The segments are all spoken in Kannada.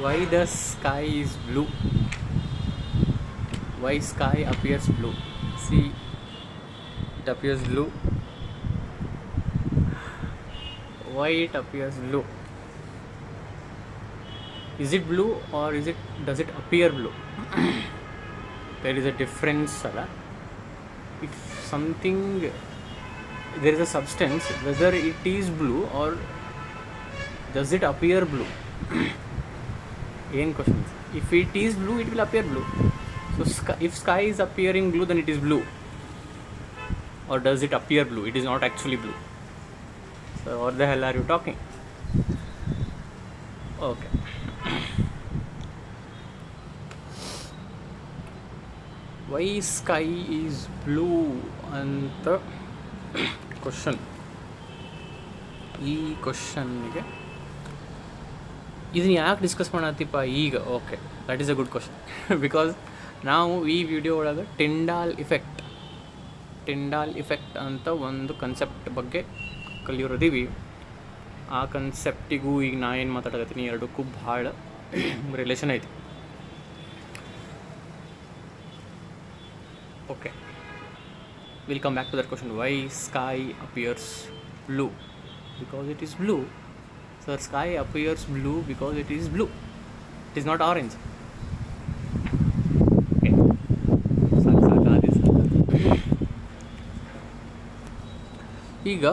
Why the sky is blue? Why sky appears blue? See, it appears blue. Why it appears blue? Is it blue or does it appear blue? There is a difference, alla. If something, there is a substance, whether it is blue or does it appear blue? Any questions? If it is blue, it will appear blue. So if sky is appearing blue, then it is blue. Or does it appear blue? It is not actually blue. So what the hell are you talking? Okay. Why sky is blue ಅಂತ ಕ್ವಶನ್. ಈ ಕ್ವಶನ್ಗೆ ಇದನ್ನ ಯಾಕೆ ಡಿಸ್ಕಸ್ ಮಾಡತ್ತೀಪ ಈಗ? Okay, that is a good question. Because ನಾವು ಈ ವಿಡಿಯೋ ಒಳಗೆ ಟಿಂಡಾಲ್ ಇಫೆಕ್ಟ್ ಅಂತ ಒಂದು ಕನ್ಸೆಪ್ಟ್ ಬಗ್ಗೆ ಕಲಿಯೋದಿವಿ. ಆ ಕನ್ಸೆಪ್ಟಿಗೂ ಈಗ ನಾ ಏನು ಮಾತಾಡಕತ್ತೀನಿ ಎರಡಕ್ಕೂ ಭಾಳ ರಿಲೇಷನ್ ಐತಿ. Okay, will come back to that question. Why sky appears blue? Because it is blue. So sky appears blue because it is blue. It is not orange. Okay. ಈಗ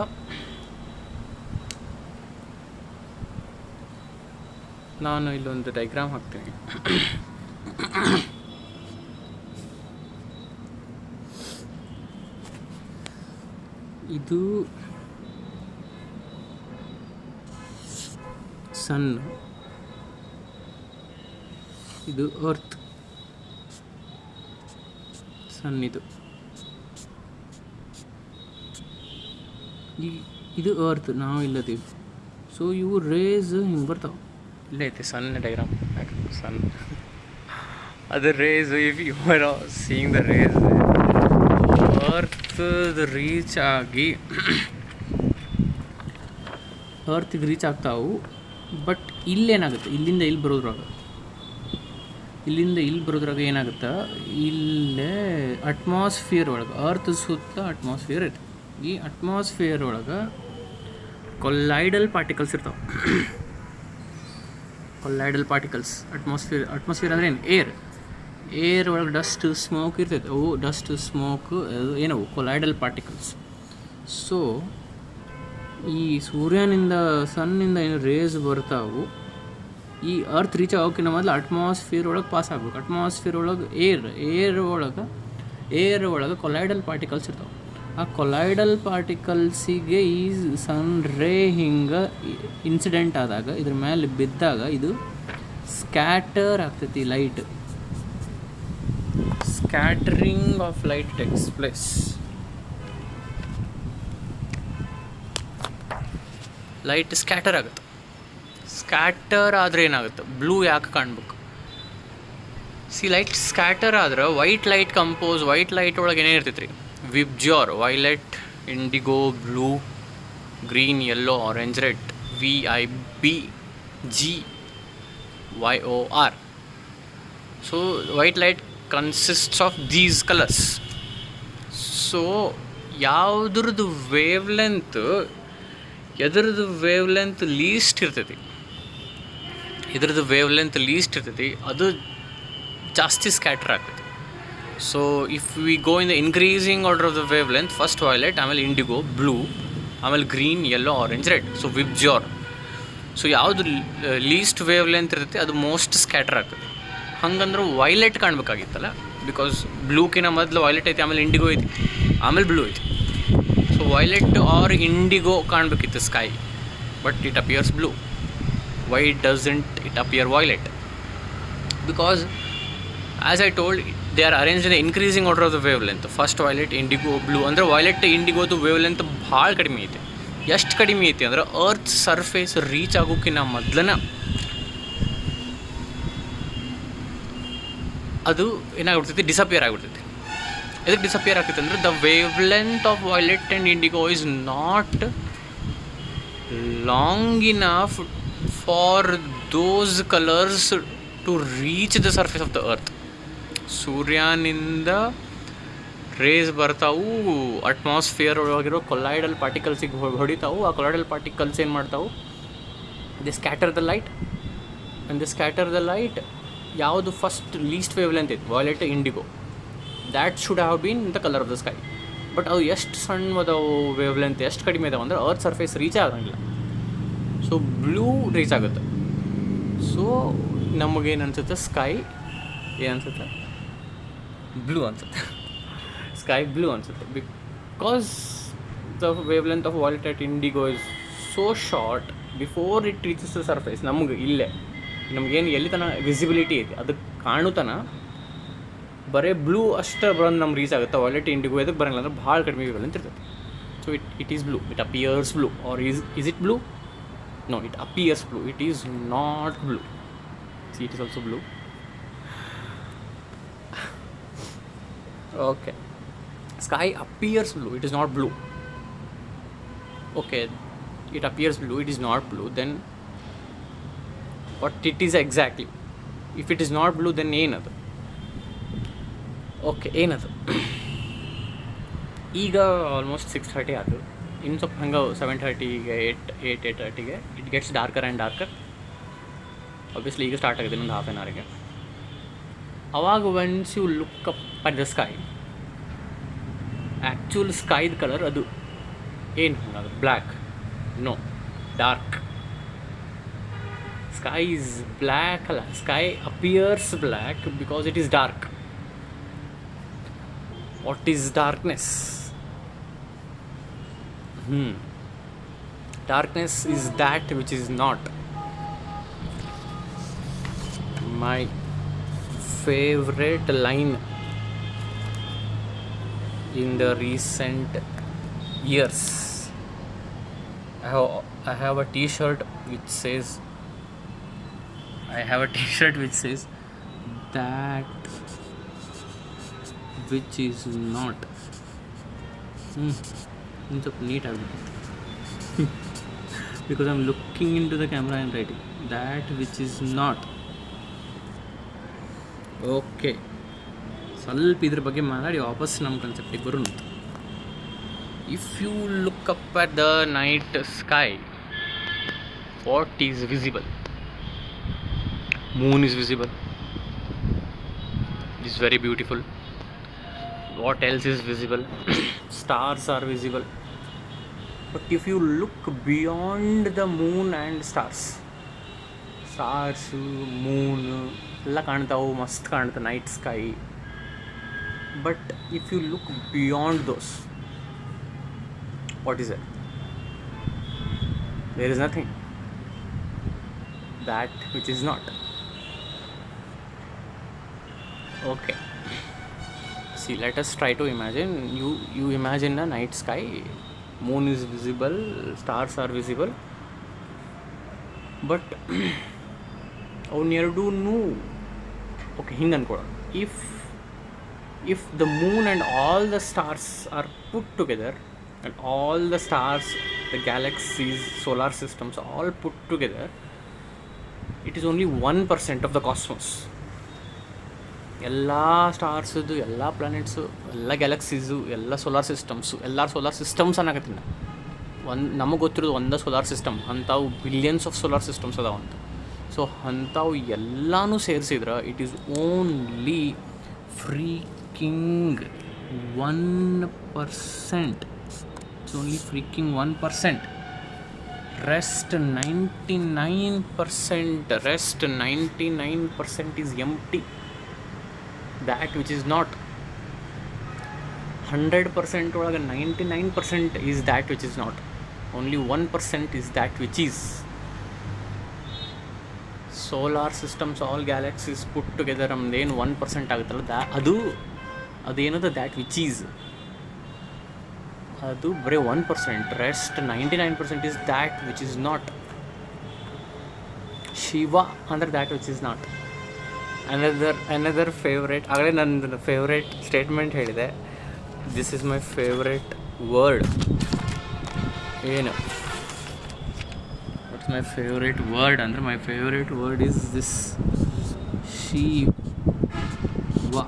ನಾನು ಇಲ್ಲೊಂದು ಡೈಗ್ರಾಮ್ ಹಾಕ್ತೀನಿ. ಇದು ಸನ್, ಇದು ಅರ್ತ್. ಸನ್ ಇದು ಅರ್ತ್, ನಾವು ಇಲ್ಲದೀವಿ. ಸೊ ಇವು ರೇಸ್ ಹಿಂಗೆ ಬರ್ತಾವೆ. ಇಲ್ಲೇ ಐತಿ ಸಣ್ಣ ಡೈಗ್ರಾಮ್. ಸನ್ ಅದು rays. If you are seeing the rays, earth reach ಆಗಿ ಅರ್ತಿಗೆ ರೀಚ್ ಆಗ್ತಾವು. ಬಟ್ ಇಲ್ಲೇನಾಗುತ್ತೆ, ಇಲ್ಲಿಂದ ಇಲ್ಲಿ ಬರೋದ್ರಾಗ ಏನಾಗುತ್ತೆ, ಇಲ್ಲೇ ಅಟ್ಮಾಸ್ಫಿಯರ್ ಒಳಗೆ, ಅರ್ತ್ ಸುತ್ತ ಅಟ್ಮಾಸ್ಫಿಯರ್ ಐತೆ. ಈ ಅಟ್ಮಾಸ್ಫಿಯರ್ ಒಳಗೆ ಕೊಲ್ಲೈಡಲ್ ಪಾರ್ಟಿಕಲ್ಸ್ ಇರ್ತಾವೆ. ಕೊಲ್ಲೈಡಲ್ ಪಾರ್ಟಿಕಲ್ಸ್ ಅಟ್ಮಾಸ್ಫಿಯರ್ ಅಂದ್ರೆ ಏನು? ಏರ್ ಒಳಗೆ ಡಸ್ಟ್ ಸ್ಮೋಕ್ ಇರ್ತೈತೆ. ಅವು ಡಸ್ಟ್ ಸ್ಮೋಕ್ ಏನವು ಕೊಲ್ಲೈಡಲ್ ಪಾರ್ಟಿಕಲ್ಸ್. ಸೊ ಈ ಸೂರ್ಯನಿಂದ ಸನ್ನಿಂದ ಏನು ರೇಸ್ ಬರ್ತಾವು, ಈ ಅರ್ತ್ ರೀಚ್ ಆಗೋಕ್ಕಿಂತ ಮೊದಲು ಅಟ್ಮಾಸ್ಫಿಯರ್ ಒಳಗೆ ಪಾಸ್ ಆಗ್ಬೇಕು. ಅಟ್ಮಾಸ್ಫಿಯರ್ ಒಳಗೆ ಏರ್ ಒಳಗೆ ಕೊಲೈಡಲ್ ಪಾರ್ಟಿಕಲ್ಸ್ ಇರ್ತಾವೆ. ಆ ಕೊಲೈಡಲ್ ಪಾರ್ಟಿಕಲ್ಸಿಗೆ ಈ ಸನ್ ರೇ ಹಿಂಗೆ ಇನ್ಸಿಡೆಂಟ್ ಆದಾಗ, ಇದ್ರ ಮೇಲೆ ಬಿದ್ದಾಗ ಇದು ಸ್ಕ್ಯಾಟರ್ ಆಗ್ತೈತಿ. Light scattering of light takes place. Light scatter ಆಗುತ್ತೆ. ಸ್ಕ್ಯಾಟರ್ ಆದರೆ ಏನಾಗುತ್ತೆ? ಬ್ಲೂ ಯಾಕೆ ಕಾಣ್ಬೇಕು? ಸಿ, ಲೈಟ್ ಸ್ಕ್ಯಾಟರ್ ಆದ್ರೆ white light compose. White light ಒಳಗೆ ಏನೇ ಇರ್ತೈತೆ ರೀ? VIBGYOR, violet, indigo, blue, green, yellow, orange, red. VIBGYOR. So white light consists of these colours. So ಯಾವುದ್ರದ್ದು ಎದ್ರದ್ದು ವೇವ್ ಲೆಂತ್ ಲೀಸ್ಟ್ ಇರ್ತೈತಿ, ಅದು ಜಾಸ್ತಿ ಸ್ಕ್ಯಾಟರ್ ಆಗ್ತೈತಿ. So if we go in the increasing order of the wave length, first violet, ಆಮೇಲೆ ಇಂಡಿಗೋ, ಬ್ಲೂ, ಆಮೇಲೆ green, yellow, orange, red. So VIBGYOR. So ಯಾವುದು ಲೀಸ್ಟ್ ವೇವ್ ಲೆಂತ್ ಇರ್ತೈತಿ ಅದು ಮೋಸ್ಟ್ ಸ್ಕ್ಯಾಟರ್ ಆಗ್ತದೆ. ಹಂಗಂದ್ರೆ ವೈಲೆಟ್ ಕಾಣಬೇಕಾಗಿತ್ತಲ್ಲ, ಬಿಕಾಸ್ ಬ್ಲೂಕಿನ ಮೊದಲು ವೈಲೆಟ್ ಐತಿ, ಆಮೇಲೆ ಇಂಡಿಗೋ ಐತಿ, ಆಮೇಲೆ ಬ್ಲೂ ಐತಿ. ಸೊ ವೈಲೆಟ್ ಆರ್ ಇಂಡಿಗೋ ಕಾಣಬೇಕಿತ್ತು sky, but it appears blue. Why doesn't it appear violet? Because as I told, they are arranged in the increasing order of the wave length. First violet, indigo, blue. ಅಂದರೆ ವೈಲೆಟ್ ಇಂಡಿಗೋದು ವೇವ್ ಲೆಂತ್ ಭಾಳ ಕಡಿಮೆ ಐತೆ. ಎಷ್ಟು ಕಡಿಮೆ ಐತಿ ಅಂದ್ರೆ ಅರ್ತ್ ಸರ್ಫೇಸ್ ರೀಚ್ ಆಗೋಕ್ಕಿಂತ ಮೊದಲನ ಅದು ಏನಾಗ್ಬಿಡ್ತೈತಿ, ಡಿಸಪಿಯರ್ ಆಗಿಬಿಡ್ತೈತಿ. ಎದಕ್ಕೆ ಡಿಸಪಿಯರ್ ಆಗ್ತೈತೆ ಅಂದರೆ the wave length of violet and IndiGo is not long enough for those colors to reach the surface of the earth. ಸೂರ್ಯನಿಂದ ರೇಸ್ ಬರ್ತಾವು, ಅಟ್ಮಾಸ್ಫಿಯರ್ ಒಳಗಿರೋ ಕೊಲೈಡಲ್ ಪಾರ್ಟಿಕಲ್ಸಿಗೆ ಹೊಡಿತಾವು. ಆ ಕೊಲೈಡಲ್ ಪಾರ್ಟಿಕಲ್ಸ್ ಏನು ಮಾಡ್ತಾವು, the scatter the light. And the scatter the light ಯಾವುದು ಫಸ್ಟ್ ಲೀಸ್ಟ್ ವೇವ್ ಲೆಂತ್ ಇತ್ತು, violet, IndiGo, that should have been the colour of the sky. But ಅವು ಎಷ್ಟು ಸಣ್ಣ ಅದಾವು, ವೇವ್ ಲೆಂತ್ ಎಷ್ಟು ಕಡಿಮೆ ಇದಾವೆ ಅಂದ್ರೆ ಅರ್ತ್ ಸರ್ಫೇಸ್ ರೀಚ್ ಆಗಂಗಿಲ್ಲ. ಸೊ ಬ್ಲೂ ರೀಚ್ ಆಗುತ್ತೆ. ಸೊ ನಮಗೇನು ಅನ್ಸುತ್ತೆ, ಸ್ಕೈ ಏನನ್ಸುತ್ತೆ, ಬ್ಲೂ ಅನ್ಸುತ್ತೆ. ಸ್ಕೈ ಬ್ಲೂ ಅನ್ಸುತ್ತೆ, because the wave length of violet at IndiGo is so short before it reaches the surface. ನಮಗೆ ಇಲ್ಲೇ ನಮಗೇನು ಎಲ್ಲಿ ತನಕ ವಿಸಿಬಿಲಿಟಿ ಐತಿ ಅದಕ್ಕೆ ಕಾಣುತ್ತಾನ ಬರೀ ಬ್ಲೂ ಅಷ್ಟೇ ಬಂದು ನಮ್ಗೆ ರೀಚ್ ಆಗುತ್ತೆ. ವಾಯ್ಲೆಟ್, ಇಂಡಿಗೋ ಇದಕ್ಕೆ ಬರೋಂಗಿಲ್ಲ ಅಂದ್ರೆ ಭಾಳ ಕಡಿಮೆ ವೇವ್ ಲೆಂತ್ ಇರ್ತೈತೆ. So it is blue, it appears blue. Or is it blue? No, it appears blue. It is not blue. See, it is also blue. Okay. Sky appears blue. It is not blue. Okay. It appears blue. It is not blue. Then what it is exactly? If it is not blue, then ಏನದು? ಓಕೆ, ಏನದು? ಈಗ ಆಲ್ಮೋಸ್ಟ್ 6:30 ಆಯಿತು. ಇನ್ನು ಸ್ವಲ್ಪ ಹಂಗೆ 7:30ಗೆ 8:30ಗೆ it gets darker and darker. Obviously ಈಗ ಸ್ಟಾರ್ಟ್ ಆಗಿದೆ ಇನ್ನೊಂದು ಹಾಫ್ ಆನ್ ಅವರಿಗೆ. ಅವಾಗ once you look up at the sky, actual ಸ್ಕೈದ ಕಲರ್ ಅದು ಏನು ಹಂಗಾದ್ರೆ black? No, dark. Sky is black ಅಲ್ಲ, sky appears black because it is dark. What is darkness? Darkness is that which is not. My favorite line in the recent years. I have a T-shirt which says that which is not. It's a neat habit. Because I'm looking into the camera and writing that which is not. Okay, ಸ್ವಲ್ಪ ಇದ್ರ ಬಗ್ಗೆ ಮಾತಾಡಿ ವಾಪಸ್ ನಮ್ಮ ಕಾನ್ಸೆಪ್ಟಿಗೆ ಬರೋಣ. If you look up at the night sky, what is visible? Moon is visible. It is very beautiful. What else is visible? Stars are visible. But if you look beyond the moon and stars, moon ಎಲ್ಲ ಕಾಣ್ತಾವು, ಮಸ್ತ್ ಕಾಣುತ್ತೆ night sky. But if you look beyond those, what is it? There is nothing. That which is not. Okay, see, let us try to imagine. You imagine a night sky, moon is visible, stars are visible, but ಅವನ್ನೆರಡೂ ಓಕೆ ಹಿಂಗೆ ಅನ್ಕೊಳ್ಳೋಣ. if the moon and all the stars are put together, and all the stars, the galaxies, solar systems all put together, it is only 1% of the cosmos. ಎಲ್ಲ ಸ್ಟಾರ್ಸದು, ಎಲ್ಲ ಪ್ಲಾನೆಟ್ಸು, ಎಲ್ಲ ಗ್ಯಾಲಕ್ಸೀಸು, ಎಲ್ಲ ಸೋಲಾರ್ ಸಿಸ್ಟಮ್ಸ್ ಅನ್ನಕತ್ತೀನಿ. ನಮಗೆ ಗೊತ್ತಿರೋದು ಒಂದೇ ಸೋಲಾರ್ ಸಿಸ್ಟಮ್, ಅಂಥವು ಬಿಲಿಯನ್ಸ್ ಆಫ್ ಸೋಲಾರ್ ಸಿಸ್ಟಮ್ಸ್ ಅದಾವಂತ. ಸೊ ಅಂಥವು ಎಲ್ಲನೂ ಸೇರಿಸಿದ್ರೆ it is only freaking 1%. It's only freaking 1%. Rest 99% is empty. That which is not. 100% ಒಳಗೆ 99% is that which is not. Only 1% is that which is. Solar systems, all galaxies put together, ನಮ್ದೇನು 1% ಆಗುತ್ತಲ್ಲ, ಅದೇನದು that which is, ಅದು ಬರೀ 1%. Rest 99% is that which is not. Shiva ಅಂದರೆ that which is not. Another favourite, ಆಗಲೇ ನನ್ನ ಫೇವ್ರೇಟ್ ಸ್ಟೇಟ್ಮೆಂಟ್ ಹೇಳಿದೆ. This is my favourite word. ಏನು ವಾಟ್ಸ್ my favorite word ಅಂದರೆ my favorite word is this Shiva.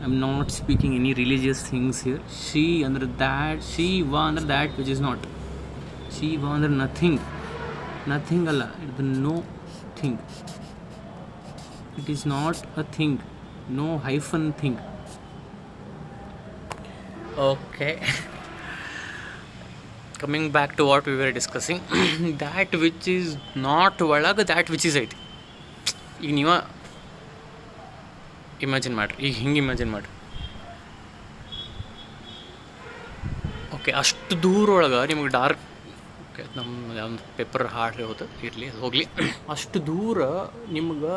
I'm not speaking any religious things here. She ಅಂದರೆ that, Shiva ಅಂದರೆ that which is not. Shiva ಅಂದರೆ nothing ಅಲ್ಲ, it is no thing. It is not a thing, no hyphen thing. Okay. Coming back to what we were discussing, that which is not ಒಳಗೆ that which is ಐತಿ. ಈಗ ನೀವು ಇಮ್ಯಾಜಿನ್ ಮಾಡಿರಿ, ಈಗ ಹಿಂಗೆ ಇಮ್ಯಾಜಿನ್ ಮಾಡಿರಿ. ಓಕೆ, ಅಷ್ಟು ದೂರ ಒಳಗೆ ನಿಮಗೆ ಡಾರ್ಕ್, ಓಕೆ ನಮ್ಮ ಒಂದು ಪೇಪರ್ ಹಾರ್ಡ್ಲಿ ಹೋದ ಇರಲಿ, ಅದು ಹೋಗಲಿ. ಅಷ್ಟು ದೂರ ನಿಮ್ಗೆ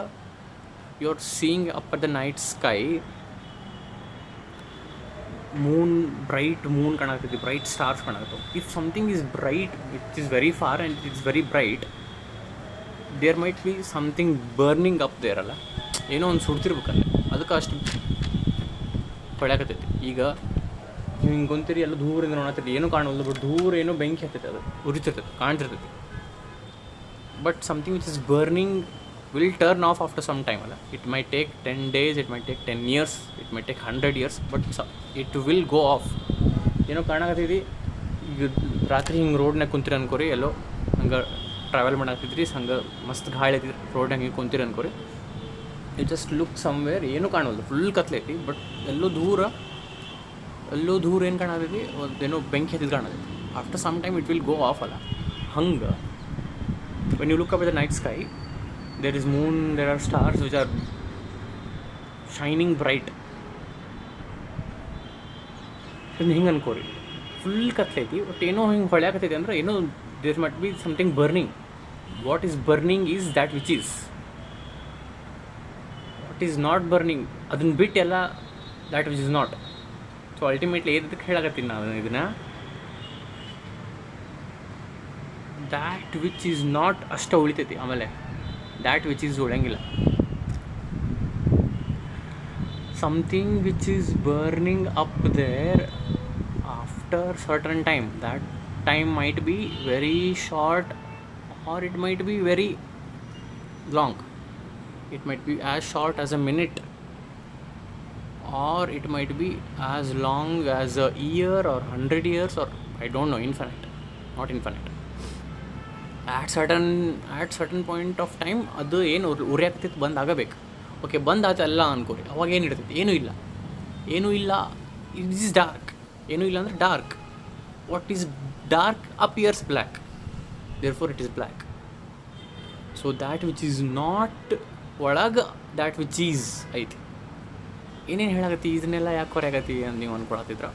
you are seeing up at the night sky, bright moon ಕಾಣಾಕತ್ತಿ, ಬ್ರೈಟ್ ಸ್ಟಾರ್ಸ್ ಕಾಣಾಕತ್ತವು. If something is bright which is very far and it's very bright, there might be something burning up there ಅಲ್ಲ, ಏನೋ ಒಂದು ಸುಡ್ತಿರ್ಬೇಕಲ್ಲ, ಅದಕ್ಕೆ ಅಷ್ಟು ಹೊಳ್ಯಾಕತ್ತೈತಿ. ಈಗ ನೀವು ಹಿಂಗೆ ಕುಂತೀರಿ, ಎಲ್ಲ ದೂರಿಂದ ನೋಡತ್ತೈತಿ, ಏನೂ ಕಾಣೋದು, ಬಟ್ ದೂರ ಏನೋ ಬೆಂಕಿ ಹತ್ತೈತೆ, ಅದು ಉರಿತಿರ್ತೈತೆ, ಕಾಣ್ತಿರ್ತೈತಿ. But something which is burning will turn off after some time ಅಲ್ಲ. It might take 10 days, it might take 10 years, it might take 100 years, but it will go off. ಏನೋ ಕಾಣಕತ್ತೈತಿ, ಈಗ ರಾತ್ರಿ ಹಿಂಗೆ ರೋಡ್ನಾಗ ಕುಂತೀರಿ ಅನ್ಕೋರಿ, ಎಲ್ಲೋ ಹಂಗೆ ಟ್ರಾವೆಲ್ ಮಾಡಾಕತ್ತಿದ್ರಿ, ಹಂಗೆ ಮಸ್ತ್ ಗಾಳಿ ಐತಿದ್ರಿ, ರೋಡ್ನಾಗ ಹಿಂಗೆ ಕುಂತೀರಿ ಅನ್ಕೋರಿ, ಯು ಜಸ್ಟ್ ಲುಕ್ ಸಮ್ವೇರ್, ಏನೂ ಕಾಣೋಲ್ಲ, ಫುಲ್ ಕತ್ಲೈತಿ, ಬಟ್ ಎಲ್ಲೋ ದೂರ ಏನು ಕಾಣತೈತಿ, ಏನೋ ಬೆಂಕಿ ಹತ್ತಿದ್ದು ಕಾಣತೈತಿ. After some time it will go off ಅಲ್ಲ. ಹಂಗೆ when you look up at the night sky, there is moon, there are stars which are shining bright. ಹಿಂಗೆ ಅನ್ಕೋರಿ, ಫುಲ್ ಕತ್ಲೈತಿ, ಬಟ್ ಏನೋ ಹಿಂಗೆ ಹೊಳ್ಯಾಕತ್ತೈತಿ ಅಂದ್ರೆ ಏನೋ there must be something burning. What is burning is that which is. What is not burning, ಅದನ್ನ ಬಿಟ್ಟು ಎಲ್ಲ that which is not. So ultimately ಏನಕ್ಕೆ ಹೇಳಕತ್ತೀನಿ ನಾನು ಇದನ್ನು, ದ್ಯಾಟ್ ವಿಚ್ ಈಸ್ ನಾಟ್ ಅಷ್ಟು ಉಳಿತೈತಿ, ಆಮೇಲೆ ದ್ಯಾಟ್ ವಿಚ್ ಈಸ್ ಉಳಿಯಂಗಿಲ್ಲ. Something which is burning up there after certain time, that time might be very short or it might be very long. It might be as short as a minute, or it might be as long as a year or 100 years, or I don't know, infinite, not infinite. At certain point of time ಅದು ಏನು ಉರಿಯಾಗ್ತಿತ್ತು ಬಂದ್ ಆಗಬೇಕು. ಓಕೆ, ಬಂದ್ ಆಯ್ತಲ್ಲ ಅನ್ಕೋರಿ, ಅವಾಗ ಏನು ಇರ್ತೈತಿ, ಏನೂ ಇಲ್ಲ, ಇಟ್ ಈಸ್ ಡಾರ್ಕ್. ಏನೂ ಇಲ್ಲ ಅಂದರೆ dark. What is dark appears black, therefore it is black. So that which is not ಒಳಗೆ ದ್ಯಾಟ್ ವಿಚ್ ಈಸ್ ಐತಿ. ಏನೇನು ಹೇಳಾಕತ್ತಿ, ಇದನ್ನೆಲ್ಲ ಯಾಕೆ ಹೊರೆಯಾಗತ್ತಿ ಅಂತ ನೀವು ಅಂದ್ಕೊಳತ್ತಿದ್ರ.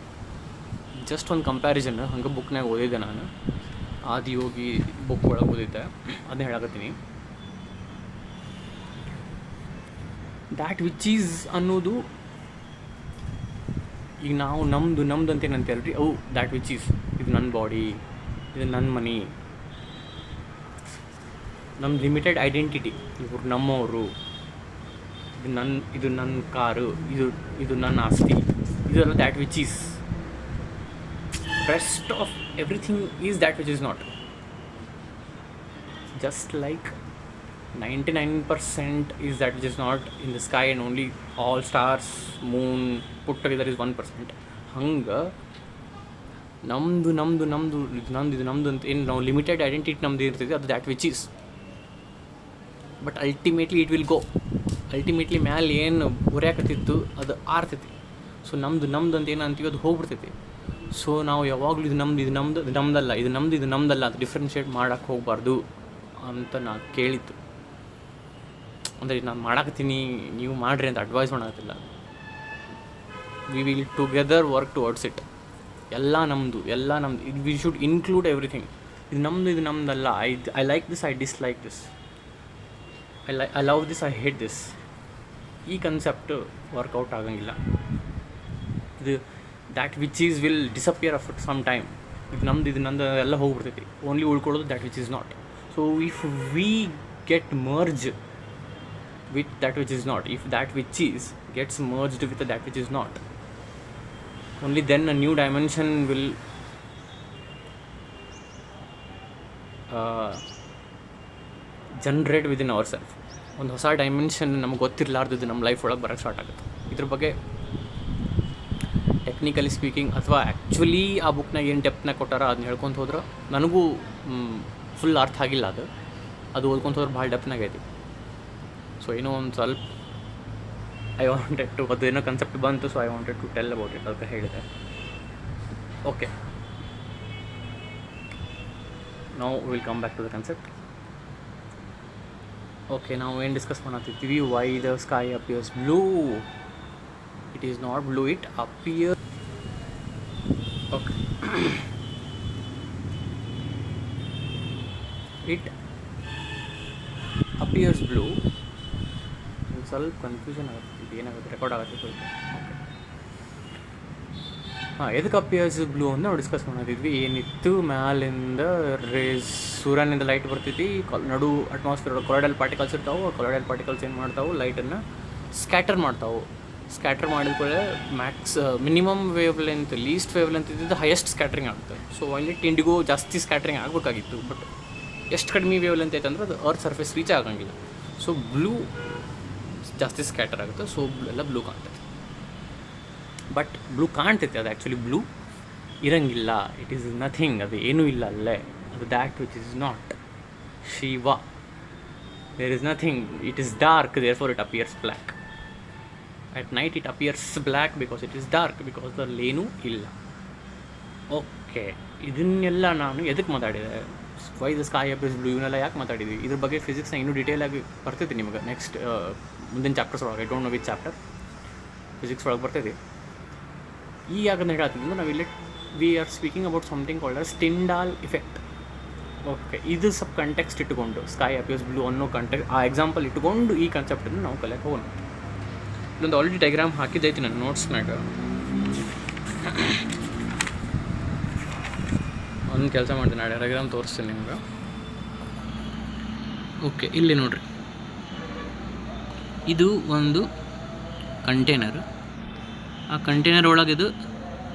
ಜಸ್ಟ್ ಒಂದು ಕಂಪ್ಯಾರಿಸನ್, ಹಂಗೆ ಬುಕ್ನಾಗ ಓದಿದ್ದೆ ನಾನು, ಆದಿಯೋಗಿ ಬುಕ್ ಒಳಗೆ ಓದಿದ್ದೆ, ಅದನ್ನ ಹೇಳಾಕತ್ತೀನಿ. ದ್ಯಾಟ್ ವಿಚ್ ಈಸ್ ಅನ್ನೋದು, ಈಗ ನಾವು ನಮ್ಮದು ಅಂತ ಏನಂತೇಳ್ರಿ, ಅವು ದ್ಯಾಟ್ ವಿಚ್ ಈಸ್. ಇದು ನನ್ನ ಬಾಡಿ, ಇದು ನನ್ನ ಮನಿ, ನಮ್ಮ ಲಿಮಿಟೆಡ್ ಐಡೆಂಟಿಟಿ, ಇವರು ನಮ್ಮವರು, ಇದು ನನ್ನ ಕಾರು, ಇದು ನನ್ನ ಆಸ್ತಿ, ಇದೆಲ್ಲ that which is. Rest of everything is that which is not. Just like 99% is that which is not in the sky, and only all stars, moon put together is 1%. ಹಂಗೆ ನಮ್ಮದು ಇದು ನಮ್ಮದು ಅಂತ ಏನು ನಾವು ಲಿಮಿಟೆಡ್ ಐಡೆಂಟಿಟಿ ನಮ್ಮದು ಇರ್ತೈತಿ, ಅದು that which is. But ultimately it will go. Ultimately ಮ್ಯಾಲೆ ಏನು ಉರಿಯಾಕತ್ತಿತ್ತು ಅದು ಆರ್ತೈತಿ. ಸೊ ನಮ್ಮದು ಅಂತ ಏನು ಅಂತೀವಿ, ಅದು ಹೋಗ್ಬಿಡ್ತೈತಿ. ಸೊ ನಾವು ಯಾವಾಗಲೂ ಇದು ನಮ್ಮದಲ್ಲ ಅಂತ ಡಿಫ್ರೆನ್ಷಿಯೇಟ್ ಮಾಡೋಕ್ಕೆ ಹೋಗಬಾರ್ದು ಅಂತ ನಾನು ಕೇಳಿತ್ತು. ಅಂದರೆ ನಾನು ಮಾಡಾಕತ್ತೀನಿ, ನೀವು ಮಾಡಿರಿ ಅಂತ ಅಡ್ವೈಸ್ ಮಾಡೋದಿಲ್ಲ. We will together work towards it. ಎಲ್ಲ ನಮ್ಮದು. We should include everything. ಇದು ನಮ್ಮದಲ್ಲ. I like this, I dislike this, I love this, I hate this. ಈ ಕನ್ಸೆಪ್ಟ್ ವರ್ಕೌಟ್ ಆಗಂಗಿಲ್ಲ. ಇದು that which is will disappear after some time. ಇದು ನಂದು ಎಲ್ಲ ಹೋಗ್ಬಿಡ್ತೈತಿ. ಓನ್ಲಿ ಉಳ್ಕೊಳ್ಳೋದು that which is not. So if we get merge with that which is not, if that which is gets merged with that which is not, only then a new dimension will generate within our self. ಒಂದು ಹೊಸ ಡೈಮೆನ್ಷನ್ ನಮ್ಗೆ ಗೊತ್ತಿರಲಾರ್ದು ನಮ್ಮ ಲೈಫ್ ಒಳಗೆ ಬರೋಕ್ಕೆ ಸ್ಟಾರ್ಟ್ ಆಗುತ್ತೆ. ಇದ್ರ ಬಗ್ಗೆ ಟೆಕ್ನಿಕಲಿ ಸ್ಪೀಕಿಂಗ್ ಅಥವಾ ಆ್ಯಕ್ಚುಲಿ ಆ ಬುಕ್ನಾಗ ಏನು ಡೆಪ್ತ್ನಾಗ ಕೊಟ್ಟಾರ ಅದನ್ನ ಹೇಳ್ಕೊತ ಹೋದ್ರೆ ನನಗೂ ಫುಲ್ ಅರ್ಥ ಆಗಿಲ್ಲ. ಅದು ಓದ್ಕೊತ ಹೋದ್ರೆ ಭಾಳ ಡೆಪ್ತ್ನಾಗ ಐತಿ. ಸೊ ಏನೋ ಒಂದು ಸ್ವಲ್ಪ ಐ ವಾಂಟೆಡ್ ಟು, ಅದು ಏನೋ ಕನ್ಸೆಪ್ಟ್ ಬಂತು, so I wanted to tell about it, ಅದಕ್ಕೆ ಹೇಳಿದೆ. Okay, now will come back to the concept. Okay, ನಾವು ಏನು ಡಿಸ್ಕಸ್ ಮಾಡತ್ತಿದ್ದೀವಿ? Why the sky appears blue. It is not blue, it appear. Okay, it appears blue. ಸ್ವಲ್ಪ ಕನ್ಫ್ಯೂಷನ್ ಆಗುತ್ತೆ, ಇದು ಏನಾಗುತ್ತೆ, ರೆಕಾರ್ಡ್ ಆಗುತ್ತೆ ಸ್ವಲ್ಪ. ಓಕೆ, ಹಾಂ, ಎದಕ್ಕೆ ಅಪಿಯರ್ಸ್ ಬ್ಲೂ ಅಂತ ನಾವು ಡಿಸ್ಕಸ್ ಮಾಡಿದ್ವಿ. ಏನಿತ್ತು, ಮ್ಯಾಲಿಂದ ರೇಸ್, ಸೂರ್ಯನಿಂದ ಲೈಟ್ ಬರ್ತೈತಿ, ನಡು ಅಟ್ಮಾಸ್ಫಿಯರ್ ಕೊಲಾಯ್ಡಲ್ ಪಾರ್ಟಿಕಲ್ಸ್ ಇರ್ತಾವೆ. ಕೊಲಾಯ್ಡಲ್ ಪಾರ್ಟಿಕಲ್ಸ್ ಏನು ಮಾಡ್ತಾವೆ, ಲೈಟನ್ನು ಸ್ಕ್ಯಾಟರ್ ಮಾಡ್ತಾವೆ. ಸ್ಕ್ಯಾಟರ್ ಮಾಡಿದ ಕೂಡ minimum wave length, least wave length ಇದ್ದಿದ್ದು ಹೈಯೆಸ್ಟ್ ಸ್ಕ್ಯಾಟ್ರಿಂಗ್ ಆಗುತ್ತೆ. ಸೊ ವೈಲೆಟ್ ಇಂಡಿಗೋ ಜಾಸ್ತಿ ಸ್ಕ್ಯಾಟ್ರಿಂಗ್ ಆಗಬೇಕಾಗಿತ್ತು, ಬಟ್ ಎಷ್ಟು ಕಡಿಮೆ ವೇವ್ ಲೆಂತ್ ಐತೆ ಅಂದ್ರೆ ಅದು ಅರ್ತ್ ಸರ್ಫೇಸ್ ರೀಚ್ ಆಗಂಗಿಲ್ಲ. ಸೊ ಬ್ಲೂ ಜಾಸ್ತಿ ಸ್ಕ್ಯಾಟರ್ ಆಗುತ್ತೆ. ಸೊ ಎಲ್ಲ ಬ್ಲೂ ಕಾಣ್ತೈತೆ. ಬಟ್ ಬ್ಲೂ ಕಾಣ್ತೈತೆ, ಅದು ಆ್ಯಕ್ಚುಲಿ ಬ್ಲೂ ಇರಂಗಿಲ್ಲ. ಇಟ್ ಈಸ್ ನಥಿಂಗ್, ಅದು ಏನೂ ಇಲ್ಲ ಅಲ್ಲೇ. ಅದು that which is not Shiva. There is nothing. It is dark, therefore it appears black. At night it appears black because it is dark, because ಅಲ್ಲೇನೂ ಇಲ್ಲ. ಓಕೆ, ಇದನ್ನೆಲ್ಲ ನಾನು ಎದಕ್ಕೆ ಮಾತಾಡಿದೆ? Why the sky appears blue, ಇವನ್ನೆಲ್ಲ ಯಾಕೆ ಮಾತಾಡಿದ್ವಿ? ಇದ್ರ ಬಗ್ಗೆ ಫಿಸಿಕ್ಸ್ನ ಇನ್ನೂ ಡೀಟೇಲಾಗಿ ಬರ್ತೈತಿ ನಿಮಗೆ ನೆಕ್ಸ್ಟ್ ಮುಂದಿನ ಚಾಪ್ಟರ್ಸ್ ಒಳಗೆ. I don't know which chapter, physics ಒಳಗೆ ಬರ್ತೈತಿ. ಈ ಯಾಕಂದ್ರೆ ಹೇಳತ್ತಿದ್ದು ನಾವಿಲ್ಲಿ we are speaking about something called as Tyndall effect. Okay, ಇದು ಸ್ವಲ್ಪ ಕಂಟೆಕ್ಸ್ಟ್ ಇಟ್ಟುಕೊಂಡು ಸ್ಕೈ ಅಪಿಯರ್ಸ್ ಬ್ಲೂ ಅನ್ನೋ ಆ ಎಕ್ಸಾಂಪಲ್ ಇಟ್ಕೊಂಡು ಈ ಕಾನ್ಸೆಪ್ಟನ್ನು ನಾವು ಕಲಿಯಕ್ಕೆ ಹೋಗೋಣ. ಇಲ್ಲೊಂದು ಆಲ್ರೆಡಿ ಡೈಗ್ರಾಮ್ ಹಾಕಿದ್ದೈತಿ ನನ್ನ ನೋಟ್ಸ್ನಾಗ. ಒಂದು ಕೆಲಸ ಮಾಡ್ತೀನಿ, ನಾಳೆ ಡೈಗ್ರಾಮ್ ತೋರಿಸ್ತೀನಿ ನಿಮ್ಗೆ. ಓಕೆ, ಇಲ್ಲಿ ನೋಡಿರಿ, ಇದು ಒಂದು ಕಂಟೈನರ್. ಆ ಕಂಟೈನರ್ ಒಳಗೆ ಇದು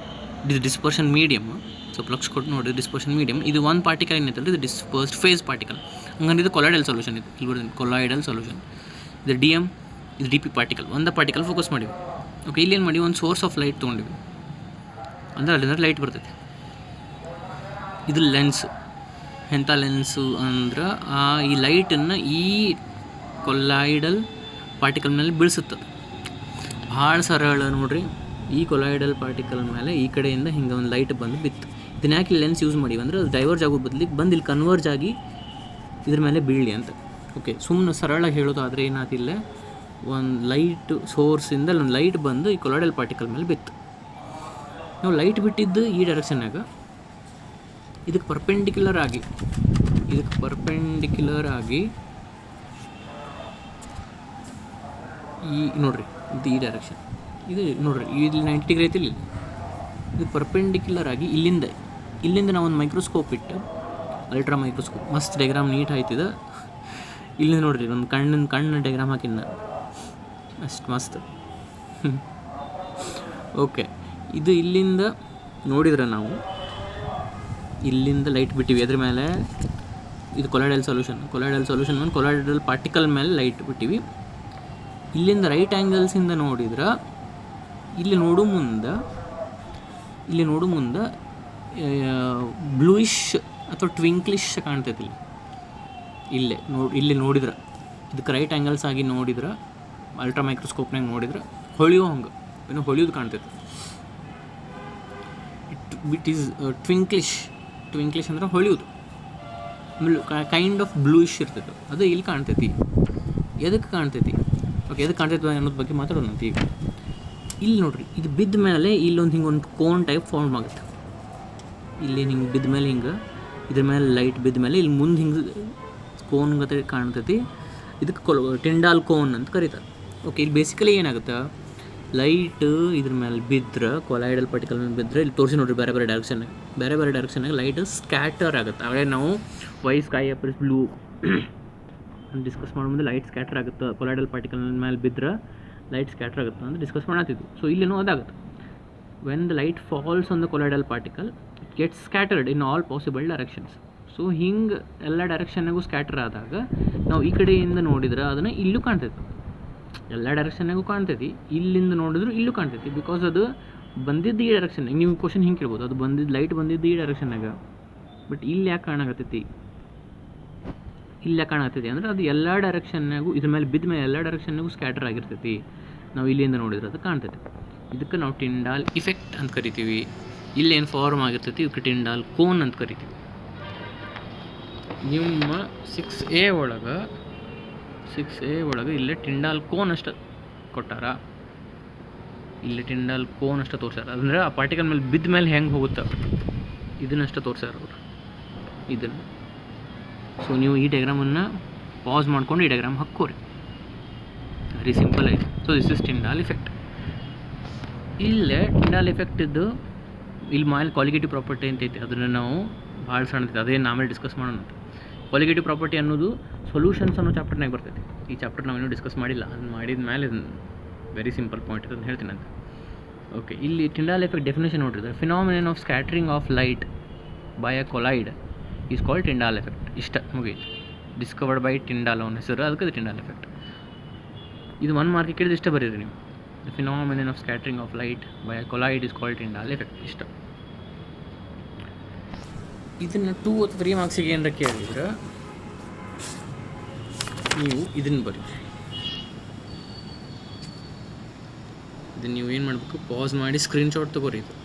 ಡಿಸ್ಪರ್ಷನ್ ಮೀಡಿಯಮ್. ಸ್ವಲ್ಪ ಲಕ್ಷ ಕೊಟ್ಟು ನೋಡಿ, ಡಿಸ್ಪರ್ಷನ್ ಮೀಡಿಯಮ್. ಇದು ಒಂದು ಪಾರ್ಟಿಕಲ್ ಏನೈತಲ್ಲ, ಇದು ಡಿಸ್ಪರ್ಸ್ಡ್ ಫೇಸ್ ಪಾರ್ಟಿಕಲ್. ಹಂಗಂದ್ರೆ ಇದು ಕೊಲಾಯ್ಡಲ್ ಸೊಲ್ಯೂಷನ್. ಇದು ಇಲ್ಲಿ ಬರ್ತೀನಿ, ಕೊಲಾಯ್ಡಲ್ ಸೊಲ್ಯೂಷನ್. ಇದು ಡಿ ಎಮ್, ಇದು ಡಿ ಪಿ ಪಾರ್ಟಿಕಲ್. ಒಂದು ಪಾರ್ಟಿಕಲ್ ಫೋಕಸ್ ಮಾಡಿವಿ. ಓಕೆ, ಇಲ್ಲೇನು ಮಾಡಿ ಒಂದು ಸೋರ್ಸ್ ಆಫ್ ಲೈಟ್ ತೊಗೊಂಡಿವಿ ಅಂದರೆ ಅಲ್ಲಿಂದ ಲೈಟ್ ಬರ್ತೈತೆ. ಇದು ಲೆನ್ಸ್. ಎಂಥ ಲೆನ್ಸು ಅಂದ್ರೆ ಈ ಲೈಟನ್ನು ಈ ಕೊಲಾಯ್ಡಲ್ ಪಾರ್ಟಿಕಲ್ ಮೇಲೆ ಬೀಳ್ಸುತ್ತದೆ. ಭಾಳ ಸರಳ ನೋಡ್ರಿ. ಈ ಕೊಲಾಯ್ಡಲ್ ಪಾರ್ಟಿಕಲ್ ಮೇಲೆ ಈ ಕಡೆಯಿಂದ ಹಿಂಗೆ ಒಂದು ಲೈಟ್ ಬಂದು ಬಿತ್ತು. ಇದನ್ನ ಯಾಕೆ ಲೆನ್ಸ್ ಯೂಸ್ ಮಾಡಿವಿ ಅಂದರೆ ಅದು ಡೈವರ್ಜ್ ಆಗೋ ಬದಲಿಗೆ ಬಂದು ಇಲ್ಲಿ ಕನ್ವರ್ಜ್ ಆಗಿ ಇದ್ರ ಮೇಲೆ ಬೀಳಲಿ ಅಂತ. ಓಕೆ, ಸುಮ್ಮನೆ ಸರಳಾಗಿ ಹೇಳೋದಾದರೆ ಏನಾದಿಲ್ಲ, ಒಂದು ಲೈಟ್ ಸೋರ್ಸಿಂದ ಒಂದು ಲೈಟ್ ಬಂದು ಈ ಕೊಲಾಯ್ಡಲ್ ಪಾರ್ಟಿಕಲ್ ಮೇಲೆ ಬಿತ್ತು. ನಾವು ಲೈಟ್ ಬಿಟ್ಟಿದ್ದು ಈ ಡೈರೆಕ್ಷನ್ನಾಗ ಇದಕ್ಕೆ ಪರ್ಪೆಂಡಿಕ್ಯುಲರ್ ಆಗಿ ಈ ನೋಡ್ರಿ, ಇದು ಈ ಡೈರೆಕ್ಷನ್. ಇದು ನೋಡ್ರಿ, ಇಲ್ಲಿ 90 ಡಿಗ್ರಿ ಐತಿ. ಇಲ್ಲಿ ಇದು ಪರ್ಪೆಂಡಿಕ್ಯುಲರ್ ಆಗಿ ಇಲ್ಲಿಂದ ನಾವು ಒಂದು ಮೈಕ್ರೋಸ್ಕೋಪ್ ಇಟ್ಟು, ಅಲ್ಟ್ರಾ ಮೈಕ್ರೋಸ್ಕೋಪ್, ಮಸ್ತ್ ಡೈಗ್ರಾಮ್ ನೀಟ್ ಆಯ್ತಿದೆ. ಇಲ್ಲಿ ನೋಡ್ರಿ, ಒಂದು ಕಣ್ಣಿನ ಡೈಗ್ರಾಮ್ ಹಾಕಿನ ಅಷ್ಟು ಮಸ್ತ್. ಓಕೆ, ಇದು ಇಲ್ಲಿಂದ ನೋಡಿದ್ರೆ ನಾವು ಇಲ್ಲಿಂದ ಲೈಟ್ ಬಿಟ್ಟಿವಿ. ಅದ್ರ ಮೇಲೆ ಇದು ಕೊಲಾಯ್ಡಲ್ ಸೊಲ್ಯೂಷನ್ ಮೇಲೆ ಕೊಲಾಯ್ಡಲ್ ಪಾರ್ಟಿಕಲ್ ಮೇಲೆ ಲೈಟ್ ಬಿಟ್ಟಿವಿ. ಇಲ್ಲಿಂದ ರೈಟ್ ಆ್ಯಂಗಲ್ಸಿಂದ ನೋಡಿದ್ರೆ ಇಲ್ಲಿ ನೋಡು ಮುಂದೆ ಬ್ಲೂಯಿಶ್ ಅಥವಾ ಟ್ವಿಂಕ್ಲಿಶ್ ಕಾಣ್ತೈತಿ. ಇಲ್ಲಿ ನೋಡಿದ್ರೆ ಇದಕ್ಕೆ ರೈಟ್ ಆ್ಯಂಗಲ್ಸ್ ಆಗಿ ನೋಡಿದ್ರೆ, ಅಲ್ಟ್ರಾ ಮೈಕ್ರೋಸ್ಕೋಪ್ನಾಗ ನೋಡಿದ್ರೆ ಹೊಳೆಯೋದು ಕಾಣ್ತೈತಿ. ಇಟ್ ಈಸ್ ಟ್ವಿಂಕ್ಲಿಶ್ ಅಂದ್ರೆ ಹೊಳೆಯೋದು. ಕೈಂಡ್ ಆಫ್ ಬ್ಲೂಯಿಶ್ ಇರ್ತೈತೆ. ಅದು ಇಲ್ಲಿ ಕಾಣ್ತೈತಿ. ಎದಕ್ಕೆ ಕಾಣ್ತೈತಿ ಅನ್ನೋದ್ರ ಬಗ್ಗೆ ಮಾತಾಡೋಣ ಈಗ. ಇಲ್ಲಿ ನೋಡ್ರಿ, ಇದು ಬಿದ್ದ ಮೇಲೆ ಇಲ್ಲೊಂದು ಹಿಂಗೊಂದು ಕೋನ್ ಟೈಪ್ ಫಾರ್ಮ್ ಆಗುತ್ತೆ. ಇಲ್ಲಿ ಹಿಂಗೆ ಬಿದ್ದ ಮೇಲೆ ಇದ್ರ ಮೇಲೆ ಲೈಟ್ ಬಿದ್ದ ಮೇಲೆ ಇಲ್ಲಿ ಮುಂದೆ ಹಿಂಗೆ ಕೋನ್ ಗತೆ ಕಾಣ್ತೈತಿ. ಇದಕ್ಕೆ ಟಿಂಡಾಲ್ ಕೋನ್ ಅಂತ ಕರೀತಾರೆ. ಓಕೆ, ಇಲ್ಲಿ ಬೇಸಿಕಲಿ ಏನಾಗುತ್ತೆ, ಲೈಟ್ ಇದ್ರ ಮೇಲೆ ಬಿದ್ದರೆ, ಕೊಲಾಯ್ಡಲ್ ಪಾರ್ಟಿಕಲ್ ಮೇಲೆ ಬಿದ್ದರೆ, ಇಲ್ಲಿ ತೋರಿಸಿ ನೋಡಿರಿ, ಬೇರೆ ಬೇರೆ ಡೈರೆಕ್ಷನ್ನಾಗ ಲೈಟ್ ಸ್ಕ್ಯಾಟರ್ ಆಗುತ್ತೆ. ಆಮೇಲೆ ನಾವು why sky appears blue discuss ಮಾಡೋ ಮುಂದೆ ಲೈಟ್ ಸ್ಕ್ಯಾಟರ್ ಆಗುತ್ತೆ. ಕೊಲಾಯ್ಡಲ್ ಪಾರ್ಟಿಕಲ್ ಮೇಲೆ ಬಿದ್ದರೆ ಲೈಟ್ ಸ್ಕ್ಯಾಟರ್ ಆಗುತ್ತೆ ಅಂತ ಡಿಸ್ಕಸ್ ಮಾಡತ್ತಿದ್ದು. ಸೊ ಇಲ್ಲೇನೋ ಅದಾಗುತ್ತೆ. When the light falls on the colloidal particle, it gets scattered in all possible directions. So ಹಿಂಗೆ ಎಲ್ಲ ಡೈರೆಕ್ಷನ್ನಾಗೂ ಸ್ಕ್ಯಾಟರ್ ಆದಾಗ ನಾವು ಈ ಕಡೆಯಿಂದ ನೋಡಿದ್ರೆ ಅದನ್ನು ಇಲ್ಲೂ ಕಾಣ್ತೈತಿ, ಎಲ್ಲ ಡೈರೆಕ್ಷನ್ನಾಗೂ ಕಾಣ್ತೈತಿ, ಇಲ್ಲಿಂದ ನೋಡಿದ್ರು ಇಲ್ಲೂ ಕಾಣ್ತೈತಿ. ಬಿಕಾಸ್ ಅದು ಬಂದಿದ್ದು ಈ ಡೈರೆಕ್ಷನ್ನಾಗ. ನೀವು ಕ್ವಶನ್ ಹಿಂಗೆ ಕೇಳ್ಬೋದು, ಅದು ಬಂದಿದ್ದು ಲೈಟ್ ಬಂದಿದ್ದು ಈ ಡೈರೆಕ್ಷನ್ನಾಗ, ಬಟ್ ಇಲ್ಲಿ ಯಾಕೆ ಕಾಣಾಕತ್ತೈತಿ, ಇಲ್ಲಿ ಯಾಕೆ ಕಾಣಾಕತ್ತೈತಿ ಅಂದರೆ ಅದು ಎಲ್ಲ ಡೈರೆಕ್ಷನ್ನಾಗೂ ಇದ್ರ ಮೇಲೆ ಬಿದ್ದ ಮೇಲೆ ಎಲ್ಲ ಡೈರೆಕ್ಷನ್ನಾಗೂ ಸ್ಕ್ಯಾಟರ್ ಆಗಿರ್ತೈತಿ. ನಾವು ಇಲ್ಲಿಂದ ನೋಡಿದ್ರೆ ಅದು ಕಾಣ್ತೈತಿ. ಇದಕ್ಕೆ ನಾವು ಟಿಂಡಾಲ್ ಇಫೆಕ್ಟ್ ಅಂತ ಕರಿತೀವಿ. ಇಲ್ಲೇನು ಫಾರ್ಮ್ ಆಗಿರ್ತೈತಿ ಇದಕ್ಕೆ ಟಿಂಡಾಲ್ ಕೋನ್ ಅಂತ ಕರಿತೀವಿ. ನಿಮ್ಮ 6A ಒಳಗೆ ಇಲ್ಲೇ ಟಿಂಡಾಲ್ ಕೋನ್ ಅಷ್ಟು ಕೊಟ್ಟಾರ, ಇಲ್ಲಿ ಟಿಂಡಾಲ್ ಕೋನ್ ಅಷ್ಟು ತೋರ್ಸ್ಯಾರ. ಅಂದರೆ ಆ ಪಾರ್ಟಿಕಲ್ ಮೇಲೆ ಬಿದ್ದ ಮೇಲೆ ಹೆಂಗೆ ಹೋಗುತ್ತೆ ಇದನ್ನಷ್ಟು ತೋರ್ಸ್ಯಾರ ಅವರು ಇದನ್ನು. ಸೊ ನೀವು ಈ ಡಯಾಗ್ರಾಮನ್ನು ಪಾಸ್ ಮಾಡ್ಕೊಂಡು ಈ ಡಯಾಗ್ರಾಮ್ ಹಾಕ್ಕೋರಿ, ವೆರಿ ಸಿಂಪಲ್ ಆಯಿತು. So this is Tyndall effect. ಇಲ್ಲೇ ಟಿಂಡಾಲ್ ಇಫೆಕ್ಟ್ ಇದ್ದು ಇಲ್ಲಿ ಮೇಲೆ ಕಾಲಿಗೇಟಿವ್ ಪ್ರಾಪರ್ಟಿ ಅಂತ ಐತಿ, ಅದನ್ನು ನಾವು ಭಾಳ ಸಣ್ಣದೈತೆ, ಅದೇನು ಆಮೇಲೆ ಡಿಸ್ಕಸ್ ಮಾಡೋಣ ಅಂತ. ಕಾಲಿಗೇಟಿವ್ ಪ್ರಾಪರ್ಟಿ ಅನ್ನೋದು ಸೊಲ್ಯೂಷನ್ಸ್ ಅನ್ನೋ ಚಾಪ್ಟರ್ನಾಗ ಬರ್ತೈತಿ. ಈ ಚಾಪ್ಟರ್ ನಾವೇನು ಡಿಸ್ಕಸ್ ಮಾಡಿಲ್ಲ, ಅದನ್ನು ಮಾಡಿದ ಮೇಲೆ ವೆರಿ ಸಿಂಪಲ್ ಪಾಯಿಂಟ್ ಅಂತ ಹೇಳ್ತೀನಿ ಅಂತ. ಓಕೆ, ಇಲ್ಲಿ ಟಿಂಡಾಲ್ ಎಫೆಕ್ಟ್ ಡೆಫಿನೇಷನ್ ನೋಡಿದ್ರೆ phenomenon of scattering of light by a collide is called Tyndall effect. ಇಷ್ಟ ಮುಗೀತು, ಡಿಸ್ಕವರ್ಡ್ ಬೈ ಟಿಂಡಾಲ್ ಅವನ ಹೆಸರು, ಅದಕ್ಕೆ ಟಿಂಡಾಲ್ ಎಫೆಕ್ಟ್. ಇದು 1 ಮಾರ್ಕ್ ಕೇಳಿದ್ರೆ ಇಷ್ಟ ಬರೀರಿ ನೀವು. The phenomenon of scattering of light by a collide is called Tyndall effect. ಇಷ್ಟ. ಇದನ್ನು 2 ಅಥವಾ 3 ಮಾರ್ಕ್ಸಿಗೆ ಏನಾರ ಕೇಳಿದ್ರೆ ನೀವು ಇದನ್ನು ಬರೀರಿ. ಇದನ್ನು ನೀವು ಏನು ಮಾಡಬೇಕು, ಪಾಸ್ ಮಾಡಿ ಸ್ಕ್ರೀನ್ಶಾಟ್ ತೊಗೋರಿ. ಇದು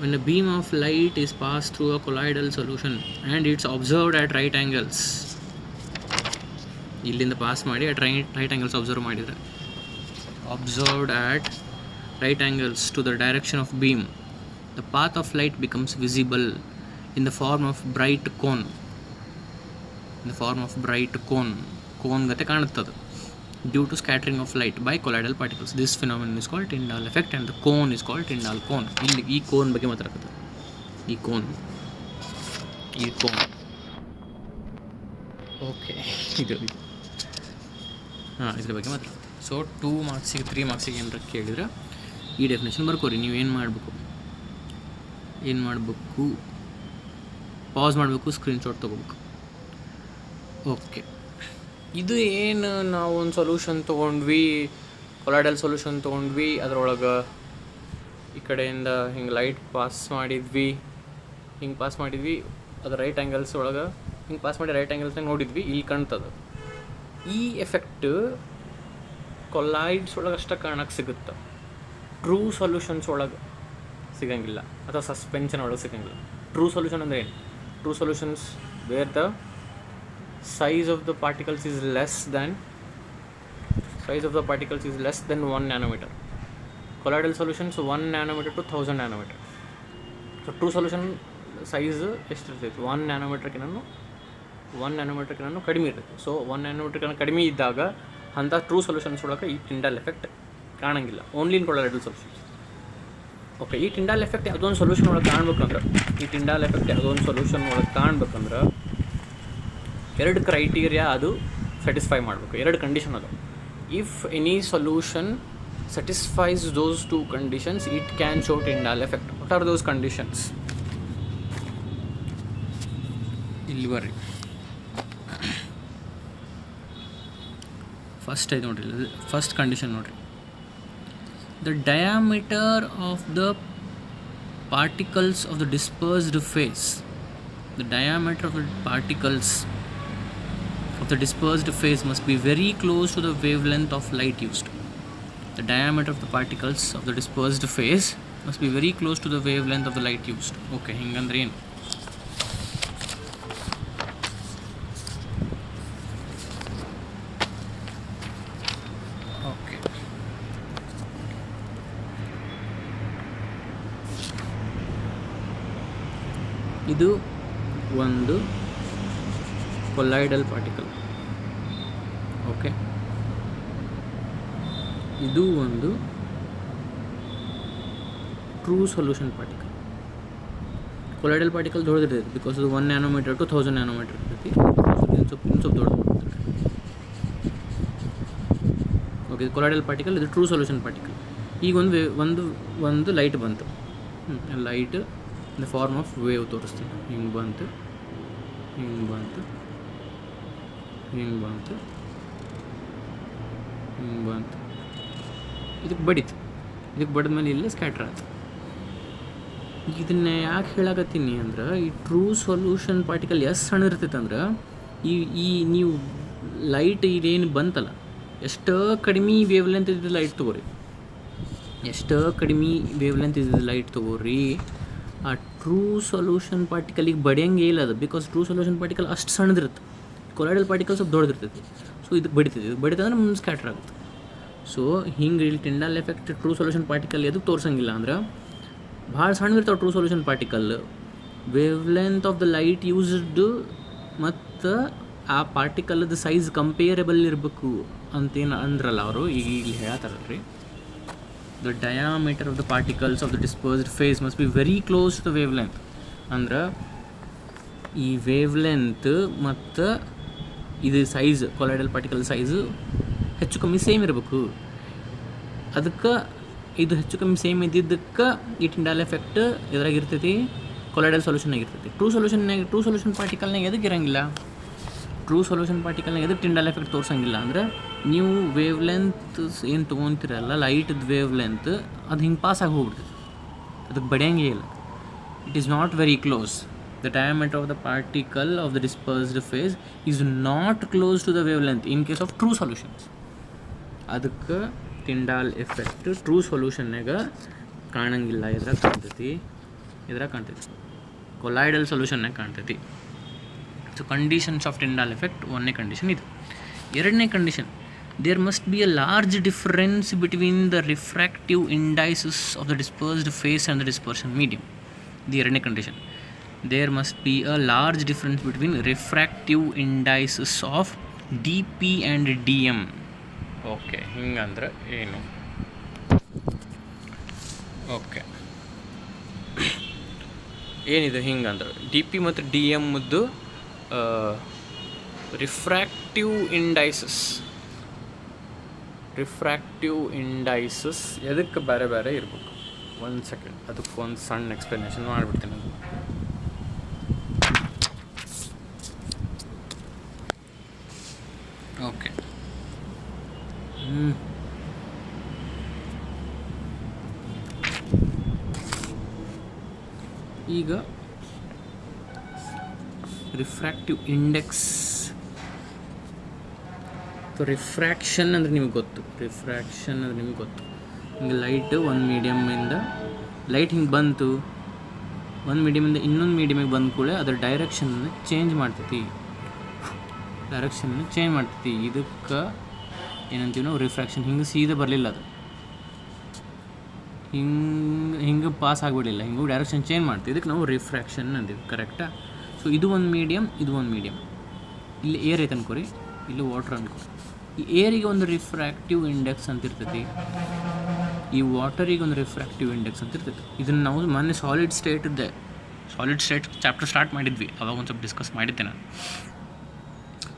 when a beam of light is passed through a colloidal solution and it's observed at right angles, ಇಲ್ಲಿಂದ ಪಾಸ್ ಮಾಡಿ at right angles observe ಮಾಡಿದರೆ, observed at right angles to the direction of beam, the path of light becomes visible in the form of bright cone. In the form of bright cone ಗತೆ ಕಾಣುತ್ತದೆ due to scattering of light by colloidal particles. This phenomenon is called Tyndall effect and the cone is called Tyndall cone. ಇಲ್ಲಿ ಈ ಕೋನ್ ಬಗ್ಗೆ ಮಾತಾಡಕತ್ತೆ, ಈ ಕೋನ್ ಓಕೆ, ಇದು ಇದ್ರ ಬಗ್ಗೆ ಮಾತಾಡ. ಸೊ 2 ಮಾರ್ಕ್ಸಿಗೆ 3 ಮಾರ್ಕ್ಸಿಗೆ ಏನಾರ ಕೇಳಿದ್ರೆ ಈ ಡೆಫಿನೇಷನ್ ಬರ್ಕೋರಿ. ನೀವು ಏನು ಮಾಡಬೇಕು, ಪಾಸ್ ಮಾಡಬೇಕು, ಸ್ಕ್ರೀನ್ಶಾಟ್ ತೊಗೋಬೇಕು. ಓಕೆ, ಇದು ಏನು ನಾವು ಒಂದು ಸೊಲ್ಯೂಷನ್ ತೊಗೊಂಡ್ವಿ, ಕೊಲಾಯ್ಡಲ್ ಸೊಲ್ಯೂಷನ್ ತೊಗೊಂಡ್ವಿ, ಅದರೊಳಗೆ ಈ ಕಡೆಯಿಂದ ಹಿಂಗೆ ಲೈಟ್ ಪಾಸ್ ಮಾಡಿದ್ವಿ, ಅದು ರೈಟ್ ಆ್ಯಂಗಲ್ಸ್ ಒಳಗೆ ಹಿಂಗೆ ಪಾಸ್ ಮಾಡಿ ರೈಟ್ ಆ್ಯಂಗಲ್ಸ್ನಾಗ ನೋಡಿದ್ವಿ, ಇಲ್ಲಿ ಕಾಣ್ತದೆ. ಈ ಎಫೆಕ್ಟ್ ಕೊಲಾಯ್ಡ್ಸ್ ಒಳಗೆ ಅಷ್ಟೇ ಕಾಣಕ್ಕೆ ಸಿಗುತ್ತೆ, ಟ್ರೂ ಸೊಲ್ಯೂಷನ್ಸ್ ಒಳಗೆ ಸಿಗಂಗಿಲ್ಲ, ಅಥವಾ ಸಸ್ಪೆನ್ಷನ್ ಒಳಗೆ ಸಿಗಂಗಿಲ್ಲ. ಟ್ರೂ ಸೊಲ್ಯೂಷನ್ ಅಂದರೆ ಏನು? True solutions where the size of the particles is less than 1 nanometer. Colloidal solutions 1 nanometer to 1000 nanometer. So true solution size ಎಷ್ಟಿರ್ತೈತೆ? 1 nanometer ಕಡಿಮೆ ಇರ್ತೈತೆ. ಸೊ 1 nanometer ಕಡಿಮೆ ಇದ್ದಾಗ ಅಂಥ ಟ್ರೂ ಸೊಲ್ಯೂಷನ್ಸ್ ಒಳಗೆ ಈ ಟಿಂಡಾಲ್ ಎಫೆಕ್ಟ್ ಕಾಣಂಗಿಲ್ಲ, only in colloidal solutions. Okay, ಈ ಟಿಂಡಾಲ್ ಎಫೆಕ್ಟ್ ಯಾವುದೊಂದು ಸೊಲ್ಯೂಷನ್ ಒಳಗೆ ಕಾಣ್ಬೇಕಂದ್ರೆ, 2 ಕ್ರೈಟೀರಿಯಾ ಅದು ಸ್ಯಾಟಿಸ್ಫೈ ಮಾಡಬೇಕು. 2 ಕಂಡೀಷನ್ ಅದು. If any solution satisfies those 2 conditions, it can show Tyndall effect. What are those conditions? ಇಲ್ಲಿ ಬರ್ರಿ, ಫಸ್ಟ್ ಐದು ನೋಡ್ರಿ, ಫಸ್ಟ್ ಕಂಡೀಷನ್ ನೋಡ್ರಿ. The diameter of the particles of the dispersed phase, the diameter of the particles of the dispersed phase must be very close to the wavelength of light used. The diameter of the particles of the dispersed phase must be very close to the wavelength of the light used. Okay, hingandre ಏನು? ಓಕೆ, ಇದು ಒಂದು ಕೊಲಾಯ್ಡಲ್ ಪಾರ್ಟಿಕಲ್. ಓಕೆ, ಇದು ಒಂದು true solution particle. Colloidal particle ದೊಡ್ಡದಿರ್ತೈತಿ, ಬಿಕಾಸ್ ಅದು 1 nanometer to 1000 nanometer ಇರ್ತೈತಿ. ಸ್ವಲ್ಪ ದೊಡ್ಡದು. ಓಕೆ, ಕೊಲಾಯ್ಡಲ್ ಪಾರ್ಟಿಕಲ್, ಇದು ಟ್ರೂ ಸೊಲ್ಯೂಷನ್ ಪಾರ್ಟಿಕಲ್. ಈಗ ಒಂದು ಲೈಟ್ ಬಂತು, light the form of wave ತೋರಿಸ್ತೀನಿ. ಹಿಂಗೆ ಬಂತು, ಹಿಂಗೆ ಬಂತು, ಹಿಂಗೆ ಬಂತು, ಹಿಂಗೆ ಬಂತು, ಇದಕ್ಕೆ ಬಡಿತು, ಇದಕ್ಕೆ ಬಡಿದ್ಮೇಲೆ ಇಲ್ಲೇ ಸ್ಕ್ಯಾಟ್ರ್ ಆಯ್ತು. ಇದನ್ನ ಯಾಕೆ ಹೇಳಕತ್ತೀನಿ ಅಂದ್ರೆ, ಈ ಟ್ರೂ ಸೊಲ್ಯೂಷನ್ ಪಾರ್ಟಿಕಲ್ ಎಷ್ಟು ಸಣ್ಣ ಇರ್ತೈತೆ ಅಂದ್ರೆ, ಈ ನೀವು ಲೈಟ್ ಇದೇನು ಬಂತಲ್ಲ, ಎಷ್ಟೋ ಕಡಿಮೆ ವೇವ್ ಲೆಂತ್ ಇದ್ದಿದ್ದು ಲೈಟ್ ತೊಗೋರಿ, ಎಷ್ಟೋ ಕಡಿಮೆ ವೇವ್ ಲೆಂತ್ ಇದ್ದಿದ್ದು ಲೈಟ್ ತೊಗೋರಿ, ಆ ಟ್ರೂ ಸೊಲ್ಯೂಷನ್ ಪಾರ್ಟಿಕಲಿಗೆ ಬಡಿಯಂಗೆ ಇಲ್ಲ ಅದು. ಬಿಕಾಸ್ ಟ್ರೂ ಸೊಲ್ಯೂಷನ್ ಪಾರ್ಟಿಕಲ್ ಅಷ್ಟು ಸಣ್ಣದಿರುತ್ತೆ, ಕೊಲಾಯ್ಡಲ್ ಪಾರ್ಟಿಕಲ್ ಸ್ವಲ್ಪ ದೊಡ್ಡದಿರ್ತೈತಿ. ಸೊ ಇದಕ್ಕೆ ಬಡಿತೈತಿ, ಇದು ಬಡಿತಂದ್ರೆ ಮುಂದೆ ಸ್ಕ್ಯಾಟ್ರ್ ಆಗುತ್ತೆ. ಸೊ ಹಿಂಗೆ ಇಲ್ಲಿ Tyndall effect true solution particle ಎದಕ್ಕೆ ತೋರ್ಸಂಗಿಲ್ಲ ಅಂದ್ರೆ, ಭಾಳ ಸಣ್ಣ ಇರ್ತಾವೆ true solution particle. Wave length of the light used ಮತ್ತು ಆ ಪಾರ್ಟಿಕಲ್ದ ಸೈಜ್ ಕಂಪೇರೇಬಲ್ ಇರಬೇಕು ಅಂತೇನು ಅಂದ್ರಲ್ಲ ಅವರು, ಈಗ ಇಲ್ಲಿ ಹೇಳ್ತಾರಲ್ರಿ, the diameter of the particles of the dispersed phase must be very close to the wave length. ಅಂದ್ರೆ ಈ ವೇವ್ ಲೆಂತ್ ಮತ್ತು ಇದು ಸೈಜ್, ಕೊಲಾಯ್ಡಲ್ ಪಾರ್ಟಿಕಲ್ ಸೈಜು ಹೆಚ್ಚು ಕಮ್ಮಿ ಸೇಮ್ ಇರಬೇಕು. ಅದಕ್ಕೆ ಇದು ಹೆಚ್ಚು ಕಮ್ಮಿ ಸೇಮ್ ಇದ್ದಿದ್ದಕ್ಕೆ ಈ ಟಿಂಡಾಲ್ ಎಫೆಕ್ಟ್ ಇದ್ರಾಗ ಇರ್ತೈತಿ, ಕೊಲಾಯ್ಡಲ್ ಸೊಲ್ಯೂಷನ್ನಾಗ ಇರ್ತೈತಿ. ಟ್ರೂ ಸೊಲ್ಯೂಷನ್ ಪಾರ್ಟಿಕಲ್ನಾಗ ಎದಕ್ಕೆ ಇರೋಂಗಿಲ್ಲ? ಟ್ರೂ ಸೊಲ್ಯೂಷನ್ ಪಾರ್ಟಿಕಲ್ನಾಗ ಎದಕ್ಕೆ ಟಿಂಡಾಲ್ ಎಫೆಕ್ಟ್ ತೋರಿಸಂಗಿಲ್ಲ ಅಂದ್ರೆ, ನೀವು ವೇವ್ ಲೆಂತ್ ಏನು ತೊಗೊತಿರಲ್ಲ, ಲೈಟ್ದು ವೇವ್ ಲೆಂತ್ ಅದು ಹಿಂಗೆ ಪಾಸ್ ಆಗಿ ಹೋಗ್ಬಿಡ್ತೈತಿ, ಅದಕ್ಕೆ ಬಡಿಯಂಗೇ ಇಲ್ಲ. It is not very close. The diameter of the particle of the dispersed phase is not close to the wave length in case of true solutions. ಅದಕ್ಕೆ ಟಿಂಡಾಲ್ ಎಫೆಕ್ಟ್ ಟ್ರೂ ಸೊಲ್ಯೂಷನ್ನಾಗ ಕಾಣಂಗಿಲ್ಲ. ಇದ್ರಾಗ ಕಾಣ್ತೈತಿ, ಇದ್ರಾಗ ಕಾಣ್ತೈತಿ, ಕೊಲಾಯ್ಡಲ್ ಸೊಲ್ಯೂಷನ್ನಾಗ ಕಾಣ್ತೈತಿ. So conditions of Tyndall effect ಒಂದನೇ ಕಂಡೀಷನ್ ಇದು. ಎರಡನೇ condition, there must be a large difference between the refractive indices of the dispersed phase and the dispersion medium. ಇದು ಎರಡನೇ condition. There must be a large difference between refractive indices of D P and D M. Okay, ಹಿಂಗಂದ್ರೆ ಏನು? ಓಕೆ, ಏನಿದೆ ಹಿಂಗಂದ್ರೆ, ಡಿ ಪಿ ಮತ್ತು ಡಿ ಎಮ್ದು ರಿಫ್ರಾಕ್ಟಿವ್ ಇಂಡೈಸಸ್ ಎದಕ್ಕೆ ಬೇರೆ ಬೇರೆ ಇರ್ಬೇಕು? ಒಂದು ಸೆಕೆಂಡ್, ಅದಕ್ಕೆ ಒಂದು ಸಣ್ಣ ಎಕ್ಸ್ಪ್ಲನೇಷನ್ ಮಾಡಿಬಿಡ್ತೀನಿ. ಓಕೆ, ಈಗ ರಿಫ್ರಾಕ್ಟಿವ್ ಇಂಡೆಕ್ಸ್, ರಿಫ್ರ್ಯಾಕ್ಷನ್ ಅಂದರೆ ನಿಮಗೆ ಗೊತ್ತು, ಹಿಂಗೆ ಲೈಟ್ ಒಂದು ಮೀಡಿಯಮಿಂದ ಲೈಟ್ ಹಿಂಗೆ ಬಂತು, ಒಂದು ಮೀಡಿಯಮಿಂದ ಇನ್ನೊಂದು ಮೀಡಿಯಮಿಗೆ ಬಂದ ಕೂಡಲೇ ಅದರ ಡೈರೆಕ್ಷನ್ನ ಚೇಂಜ್ ಮಾಡ್ತೈತಿ, ಇದಕ್ಕೆ ಏನಂತೀವಿ ನಾವು? ರಿಫ್ರ್ಯಾಕ್ಷನ್. ಹಿಂಗೆ ಸೀದಾ ಬರಲಿಲ್ಲ, ಅದು ಹಿಂಗೆ ಪಾಸ್ ಆಗಿಬಿಡಲಿಲ್ಲ, ಹಿಂಗೆ ಡೈರೆಕ್ಷನ್ ಚೇಂಜ್ ಮಾಡ್ತೀವಿ, ಇದಕ್ಕೆ ನಾವು ರಿಫ್ರ್ಯಾಕ್ಷನ್ ಅಂತೀವಿ. ಕರೆಕ್ಟಾ? ಸೊ ಇದು ಒಂದು ಮೀಡಿಯಮ್, ಇಲ್ಲಿ ಏರ್ ಐತೆ ಅನ್ಕೋರಿ, ಇಲ್ಲಿ ವಾಟ್ರ್ ಅನ್ಕೋರಿ. ಈ ಏರಿಗೆ ಒಂದು ರಿಫ್ರಾಕ್ಟಿವ್ ಇಂಡೆಕ್ಸ್ ಅಂತ ಇರ್ತೈತಿ, ಈ ವಾಟರಿಗೆ ಒಂದು ರಿಫ್ರಾಕ್ಟಿವ್ ಇಂಡೆಕ್ಸ್ ಅಂತ ಇರ್ತೈತಿ. ಇದನ್ನು ನಾವು ಮೊನ್ನೆ ಸಾಲಿಡ್ ಸ್ಟೇಟ್ ಚಾಪ್ಟರ್ ಸ್ಟಾರ್ಟ್ ಮಾಡಿದ್ವಿ, ಅವಾಗ ಒಂದು ಸ್ವಲ್ಪ ಡಿಸ್ಕಸ್ ಮಾಡಿದ್ದೆ ನಾನು.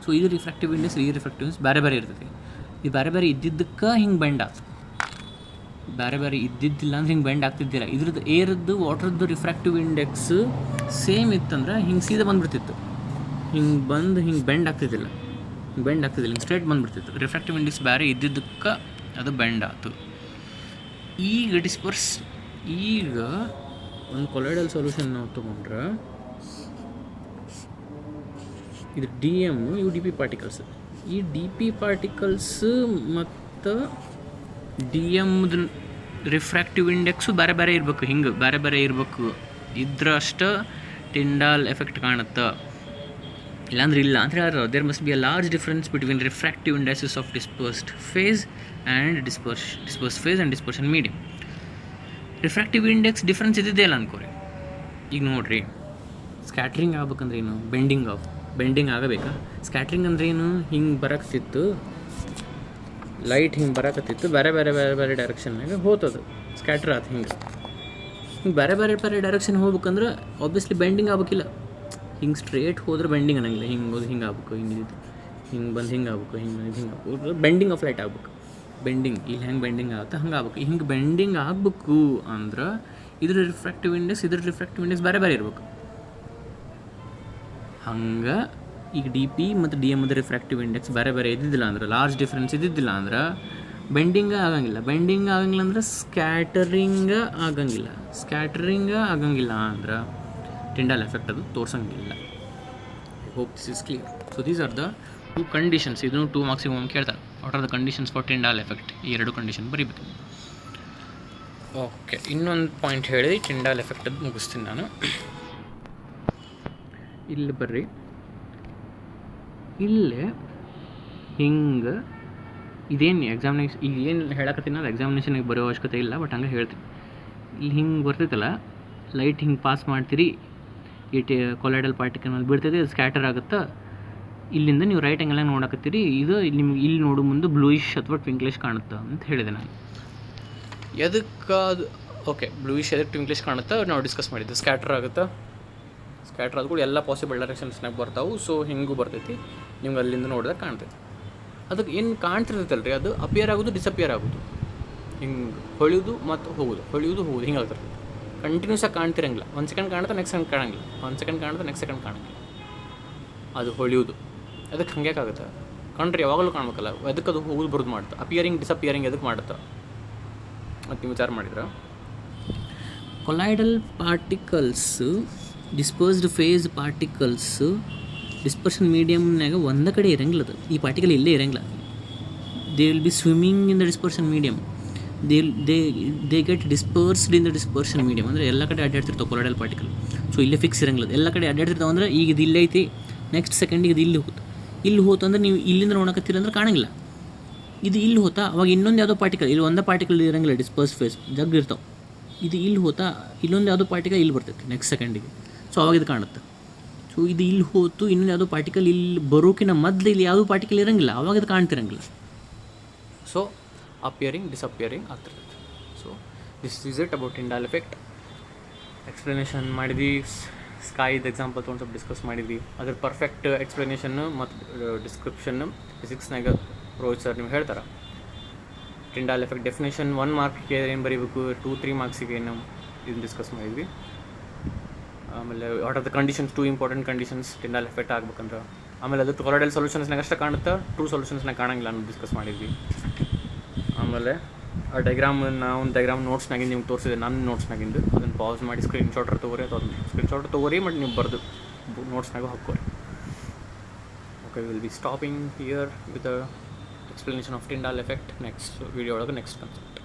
ಸೊ ಇದು ರಿಫ್ರಾಕ್ಟಿವ್ ಇಂಡೆಕ್ಸ್, ಈ ರಿಫ್ರಾಕ್ಟಿವ್ ಇಂಡೆಕ್ಸ್ ಬೇರೆ ಬೇರೆ ಇರ್ತೈತಿ. ಇದು ಬೇರೆ ಬೇರೆ ಇದ್ದಿದ್ದಕ್ಕೆ ಹಿಂಗೆ ಬೆಂಡ್ ಆಗ್ತದೆ, ಬೇರೆ ಬೇರೆ ಇದ್ದಿದ್ದಿಲ್ಲ ಅಂದ್ರೆ ಹಿಂಗೆ ಬೆಂಡ್ ಆಗ್ತಿದ್ದಿಲ್ಲ. ಇದ್ರದ್ದು ಏರದ್ದು ವಾಟ್ರದ್ದು ರಿಫ್ರಾಕ್ಟಿವ್ ಇಂಡೆಕ್ಸ್ ಸೇಮ್ ಇತ್ತಂದ್ರೆ ಹಿಂಗೆ ಸೀದಾ ಬಂದುಬಿಡ್ತಿತ್ತು, ಹಿಂಗೆ ಬಂದು ಹಿಂಗೆ ಬೆಂಡ್ ಆಗ್ತಿದ್ದಿಲ್ಲ, ಹಿಂಗೆ ಸ್ಟ್ರೇಟ್ ಬಂದುಬಿಡ್ತಿತ್ತು. ರಿಫ್ರಾಕ್ಟಿವ್ ಇಂಡೆಕ್ಸ್ ಬೇರೆ ಇದ್ದಿದ್ದಕ್ಕೆ ಅದು ಬೆಂಡ್ ಆಯ್ತು. ಈಗ ಒಂದು ಕೊಲಾಯ್ಡಲ್ ಸೊಲ್ಯೂಷನ್ ನಾವು ತೊಗೊಂಡ್ರೆ, ಇದು ಡಿ ಎಮ್, ಇವು ಡಿ ಪಿ ಪಾರ್ಟಿಕಲ್ಸ್. ಈ ಡಿ ಪಿ ಪಾರ್ಟಿಕಲ್ಸ್ ಮತ್ತು ಡಿ ಎಮ್ದು ರಿಫ್ರಾಕ್ಟಿವ್ ಇಂಡೆಕ್ಸು ಬೇರೆ ಬೇರೆ ಇರಬೇಕು, ಹಿಂಗೆ ಬೇರೆ ಬೇರೆ ಇರಬೇಕು, ಇದ್ರಷ್ಟು ಟಿಂಡಾಲ್ ಎಫೆಕ್ಟ್ ಕಾಣುತ್ತೆ. ಇಲ್ಲಾಂದ್ರೆ ಇಲ್ಲ ಅಂತ ಹೇಳ್ತಾರೆ. There must be a large difference between refractive indices of dispersed phase and dispersion medium. Refractive index difference ಇದ್ದಿದ್ದೇ ಇಲ್ಲ ಅನ್ಕೋರಿ. ಈಗ ನೋಡಿರಿ, ಸ್ಕ್ಯಾಟ್ರಿಂಗ್ ಆಗ್ಬೇಕಂದ್ರೆ ಏನು? ಬೆಂಡಿಂಗ್ ಆಗಬೇಕಾ? ಸ್ಕ್ಯಾಟ್ರಿಂಗ್ ಅಂದ್ರೆ ಏನು? ಹಿಂಗೆ ಬರಕ್ತಿತ್ತು, ಲೈಟ್ ಹಿಂಗೆ ಬರಕತ್ತಿತ್ತು, ಬೇರೆ ಬೇರೆ ಬೇರೆ ಬೇರೆ ಡೈರೆಕ್ಷನ್ನಾಗ ಹೋತದು, ಸ್ಕ್ಯಾಟ್ರ್ ಆಯ್ತು. ಹಿಂಗೆ ಬೇರೆ ಬೇರೆ ಬೇರೆ ಡೈರೆಕ್ಷನ್ ಹೋಗ್ಬೇಕಂದ್ರೆ ಆಬ್ವಿಯಸ್ಲಿ ಬೆಂಡಿಂಗ್ ಆಗ್ಬೇಕಿಲ್ಲ. ಹಿಂಗೆ ಸ್ಟ್ರೇಟ್ ಹೋದ್ರೆ ಬೆಂಡಿಂಗ್ ಅನ್ನಂಗಿಲ್ಲ, ಹಿಂಗೆ ಹೋದ್ರೆ ಹಿಂಗೆ ಆಗ್ಬೇಕು, ಹಿಂಗೆ ಬಂದು ಹಿಂಗೆ ಆಗ್ಬೇಕು, ಹಿಂಗೆ ಆಗ್ಬೇಕು, ಬೆಂಡಿಂಗ್ ಆಫ್ ಲೈಟ್ ಆಗ್ಬೇಕು. ಇಲ್ಲಿ ಹೆಂಗೆ ಬೆಂಡಿಂಗ್ ಆಗುತ್ತೆ ಹಂಗೆ ಆಗ್ಬೇಕು. ಹಿಂಗೆ ಬೆಂಡಿಂಗ್ ಆಗಬೇಕು ಅಂದ್ರೆ ಇದ್ರ ರಿಫ್ರಾಕ್ಟಿವ್ ಇಂಡೆಕ್ಸ್ ಬೇರೆ ಬೇರೆ ಇರ್ಬೇಕು. ಹಂಗೆ ಈಗ ಡಿ ಪಿ ಮತ್ತು ಡಿ ಎಮ್ದು ರಿಫ್ರಾಕ್ಟಿವ್ ಇಂಡೆಕ್ಸ್ ಬೇರೆ ಬೇರೆ ಇದ್ದಿದ್ದಿಲ್ಲ ಅಂದ್ರೆ, ಲಾರ್ಜ್ ಡಿಫ್ರೆನ್ಸ್ ಇದ್ದಿದ್ದಿಲ್ಲ ಅಂದ್ರೆ ಬೆಂಡಿಂಗ್ ಆಗಂಗಿಲ್ಲ ಅಂದ್ರೆ ಸ್ಕ್ಯಾಟರಿಂಗ್ ಆಗಂಗಿಲ್ಲ ಅಂದ್ರೆ ಟಿಂಡಾಲ್ ಎಫೆಕ್ಟ್ ಅದು ತೋರ್ಸಂಗಿಲ್ಲ. I hope this is clear. So these are the 2 conditions. ಇದನ್ನು 2 ಮಾರ್ಕ್ಸಿಗೆ ಕೇಳ್ತಾರೆ. What are the conditions for Tyndall effect? ಈ 2 ಕಂಡೀಷನ್ ಬರೀಬೇಕು. ಓಕೆ, ಇನ್ನೊಂದು ಪಾಯಿಂಟ್ ಹೇಳಿ ಟಿಂಡಾಲ್ ಎಫೆಕ್ಟ್ ಅದು ಮುಗಿಸ್ತೀನಿ ನಾನು. ಇಲ್ಲಿ ಬರ್ರಿ, ಇಲ್ಲೇ ಹಿಂಗೆ ಇದೇನು ಎಕ್ಸಾಮಿನೇಷನ್ ಈಗ ಏನು ಹೇಳಕತ್ತೀನಿ ಅದು ಎಕ್ಸಾಮಿನೇಷನಿಗೆ ಬರೋ ಅವಶ್ಯಕತೆ ಇಲ್ಲ, ಬಟ್ ಹಂಗೆ ಹೇಳ್ತೀನಿ. ಇಲ್ಲಿ ಹಿಂಗೆ ಬರ್ತೈತಲ್ಲ, ಲೈಟ್ ಹಿಂಗೆ ಪಾಸ್ ಮಾಡ್ತೀರಿ, ಕೊಲೈಡಲ್ ಪಾರ್ಟಿಕಲ್ ಮೇಲೆ ಬೀಳ್ತೈತೆ, ಅದು ಸ್ಕ್ಯಾಟರ್ ಆಗುತ್ತೆ. ಇಲ್ಲಿಂದ ನೀವು ರೈಟ್ ಆ್ಯಂಗಲ್ ನೋಡಕತ್ತೀರಿ, ಇದು ನಿಮ್ಗೆ ಇಲ್ಲಿ ನೋಡೋ ಮುಂದೆ ಬ್ಲೂಯಿಶ್ ಅಥವಾ ಟ್ವಿಂಕ್ಲಿಶ್ ಕಾಣುತ್ತೆ ಅಂತ ಹೇಳಿದೆ ನಾನು. ಎದಕ್ಕೆ ಅದು ಓಕೆ ಬ್ಲೂಯಿಶ್ ಎದಕ್ಕೆ ಟ್ವಿಂಕ್ಲಿಶ್ ಕಾಣುತ್ತೆ ನಾವು ಡಿಸ್ಕಸ್ ಮಾಡಿದ್ದು. ಸ್ಕ್ಯಾಟರ್ ಆಗುತ್ತೆ, ಸ್ಕ್ಯಾಟರ್ ಆದ ಕೂಡ ಎಲ್ಲ ಪಾಸಿಬಲ್ ಡೈರೆಕ್ಷನ್ಸ್ನಾಗ ಬರ್ತಾವೆ. ಸೊ ಹಿಂಗೂ ಬರ್ತೈತಿ, ನಿಮ್ಗೆ ಅಲ್ಲಿಂದ ನೋಡಿದಾಗ ಕಾಣ್ತೈತಿ. ಅದಕ್ಕೆ ಏನು ಕಾಣ್ತಿರ್ತೈತಲ್ಲ ರೀ, ಅದು ಅಪಿಯರ್ ಆಗೋದು ಡಿಸಪಿಯರ್ ಆಗೋದು, ಹಿಂಗೆ ಹೊಳಿಯೋದು ಮತ್ತು ಹೋಗೋದು ಹಿಂಗೆ ಆಗ್ತಿರ್ತೈತಿ. ಕಂಟಿನ್ಯೂಸ್ ಆಗಿ ಕಾಣ್ತಿರಂಗಿಲ್ಲ. 1 ಸೆಕೆಂಡ್ ಕಾಣುತ್ತೆ, ನೆಕ್ಸ್ಟ್ ಸೆಕೆಂಡ್ ಕಾಣಂಗಿಲ್ಲ, 1 ಸೆಕೆಂಡ್ ಕಾಣುತ್ತೆ, ನೆಕ್ಸ್ಟ್ ಸೆಕೆಂಡ್ ಕಾಣಂಗಿಲ್ಲ. ಅದು ಹೊಳಿಯೋದು ಅದಕ್ಕೆ ಹಂಗೆ ಆಗುತ್ತೆ. ಕಂಡ್ರೆ ಯಾವಾಗಲೂ ಕಾಣ್ಬೇಕಲ್ಲ, ಅದಕ್ಕೆ ಅದು ಹೋಗೋದು ಬರೋದು ಮಾಡುತ್ತೆ. ಅಪಿಯರಿಂಗ್ ಡಿಸಪಿಯರಿಂಗ್ ಅದಕ್ಕೆ ಮಾಡುತ್ತೆ ಮತ್ತು ನೀವು ವಿಚಾರ ಮಾಡಿದ್ರೆ. Colloidal particles, dispersed phase particles dispersion ಮೀಡಿಯಮ್ನಾಗ ಒಂದೇ ಕಡೆ ಇರಂಗಿಲ್ಲ. ಅದು ಈ ಪಾರ್ಟಿಕಲ್ ಇಲ್ಲೇ ಇರಂಗಿಲ್ಲ. They will be swimming in the dispersion medium. They get dispersed in the dispersion medium. ಅಂದರೆ ಎಲ್ಲ ಕಡೆ ಅಡ್ಡಾಡ್ತಿರ್ತಾವೆ ಕೊಲೈಡಲ್ ಪಾರ್ಟಿಕಲ್. ಸೊ ಇಲ್ಲೇ ಫಿಕ್ಸ್ ಇರಂಗಿಲ್ಲ, ಎಲ್ಲ ಕಡೆ ಅಡ್ಡಾಡ್ತಿರ್ತಾವೆ. ಅಂದರೆ ಈಗ ಇದು ಇಲ್ಲೇ ಐತಿ, ನೆಕ್ಸ್ಟ್ ಸೆಕೆಂಡಿಗೆ ಇದು ಇಲ್ಲಿ ಹೋತು ಅಂದ್ರೆ ನೀವು ಇಲ್ಲಿಂದ ನೋಡಕತ್ತೀರ ಅಂದ್ರೆ ಕಾಣಂಗಿಲ್ಲ. ಇದು ಇಲ್ಲಿ ಹೋತಾ ಅವಾಗ ಇನ್ನೊಂದು ಯಾವುದೋ ಪಾರ್ಟಿಕಲ್, ಇಲ್ಲಿ ಒಂದೇ ಪಾರ್ಟಿಕಲ್ ಇರಂಗಿಲ್ಲ, ಡಿಸ್ಪರ್ಸ್ ಫೇಸ್ ಜಗ್ ಇರ್ತಾವೆ. ಇದು ಇಲ್ಲಿ ಹೋತಾ ಇಲ್ಲೊಂದು ಯಾವುದೋ ಪಾರ್ಟಿಕಲ್ ಇಲ್ಲಿ ಬರ್ತೈತೆ ನೆಕ್ಸ್ಟ್ ಸೆಕೆಂಡಿಗೆ. ಸೊ ಅವಾಗ ಇದು ಕಾಣುತ್ತೆ. ಸೊ ಇದು ಇಲ್ಲಿ ಹೋತು, ಇನ್ನೊಂದು ಯಾವುದೋ ಪಾರ್ಟಿಕಲ್ ಇಲ್ಲಿ ಬರೋಕಿನ ಮೊದಲು ಇಲ್ಲಿ ಯಾವುದೋ ಪಾರ್ಟಿಕಲ್ ಇರಂಗಿಲ್ಲ, ಅವಾಗ ಇದು ಕಾಣ್ತಿರಂಗಿಲ್ಲ. ಸೊ ಅಪಿಯರಿಂಗ್ ಡಿಸಪಿಯರಿಂಗ್ ಆಗ್ತಿರ್ತೈತೆ. So this is it about Tyndall effect. Explanation ಮಾಡಿದ್ವಿ, ಸ್ಕೈದು ಎಕ್ಸಾಂಪಲ್ ತೊಗೊಂಡು ಸ್ವಲ್ಪ ಡಿಸ್ಕಸ್ ಮಾಡಿದ್ವಿ. ಅದ್ರ ಪರ್ಫೆಕ್ಟ್ ಎಕ್ಸ್ಪ್ಲನೇಷನ್ನು ಮತ್ತು ಡಿಸ್ಕ್ರಿಪ್ಷನ್ನು ಫಿಸಿಕ್ಸ್ನಾಗ ರೋಹಿತ್ ಸರ್ ನೀವು ಹೇಳ್ತಾರೆ. ಟಿಂಡಾಲ್ ಎಫೆಕ್ಟ್ ಡೆಫಿನೇಷನ್ 1 ಮಾರ್ಕ್ಗೆ ಏನು ಬರೀಬೇಕು, 2-3 ಮಾರ್ಕ್ಸಿಗೆ ಏನು ಇದನ್ನು ಡಿಸ್ಕಸ್ ಮಾಡಿದ್ವಿ. ಆಮೇಲೆ what are the conditions, 2 important conditions Tyndall effect ಆಗ್ಬೇಕಂದ್ರೆ. ಆಮೇಲೆ ಅದು ಕೊಲೈಡಲ್ ಸೊಲ್ಯೂಷನ್ಸ್ನಾಗ ಅಷ್ಟೇ ಕಾಣುತ್ತೆ, ಟ್ರೂ ಸೊಲ್ಯೂಷನ್ಸ್ನಾಗ ಕಾಣಂಗಿಲ್ಲ ಅನ್ನೋದು ಡಿಸ್ಕಸ್ ಮಾಡಿದ್ವಿ. ಆಮೇಲೆ ಆ ಡೈಗ್ರಾಮ್ ನೋಟ್ಸ್ನಾಗಿಂದು ನಿಮ್ಗೆ ತೋರಿಸಿದೆ, ನನ್ನ ನೋಟ್ಸ್ನಾಗಿಂದು. ಅದನ್ನು ಪಾಸ್ ಮಾಡಿ ಸ್ಕ್ರೀನ್ಶಾಟ್ ತೊಗೊರಿ, ಅಥವಾ ಸ್ಕ್ರೀನ್ಶಾಟ್ ತೊಗೊರಿ ಮತ್ತು ನೀವು ಬರೆದು ನೋಟ್ಸ್ನಾಗೂ ಹಾಕೋರಿ. Okay, will be stopping here with explanation of Tyndall effect next video. Next concept.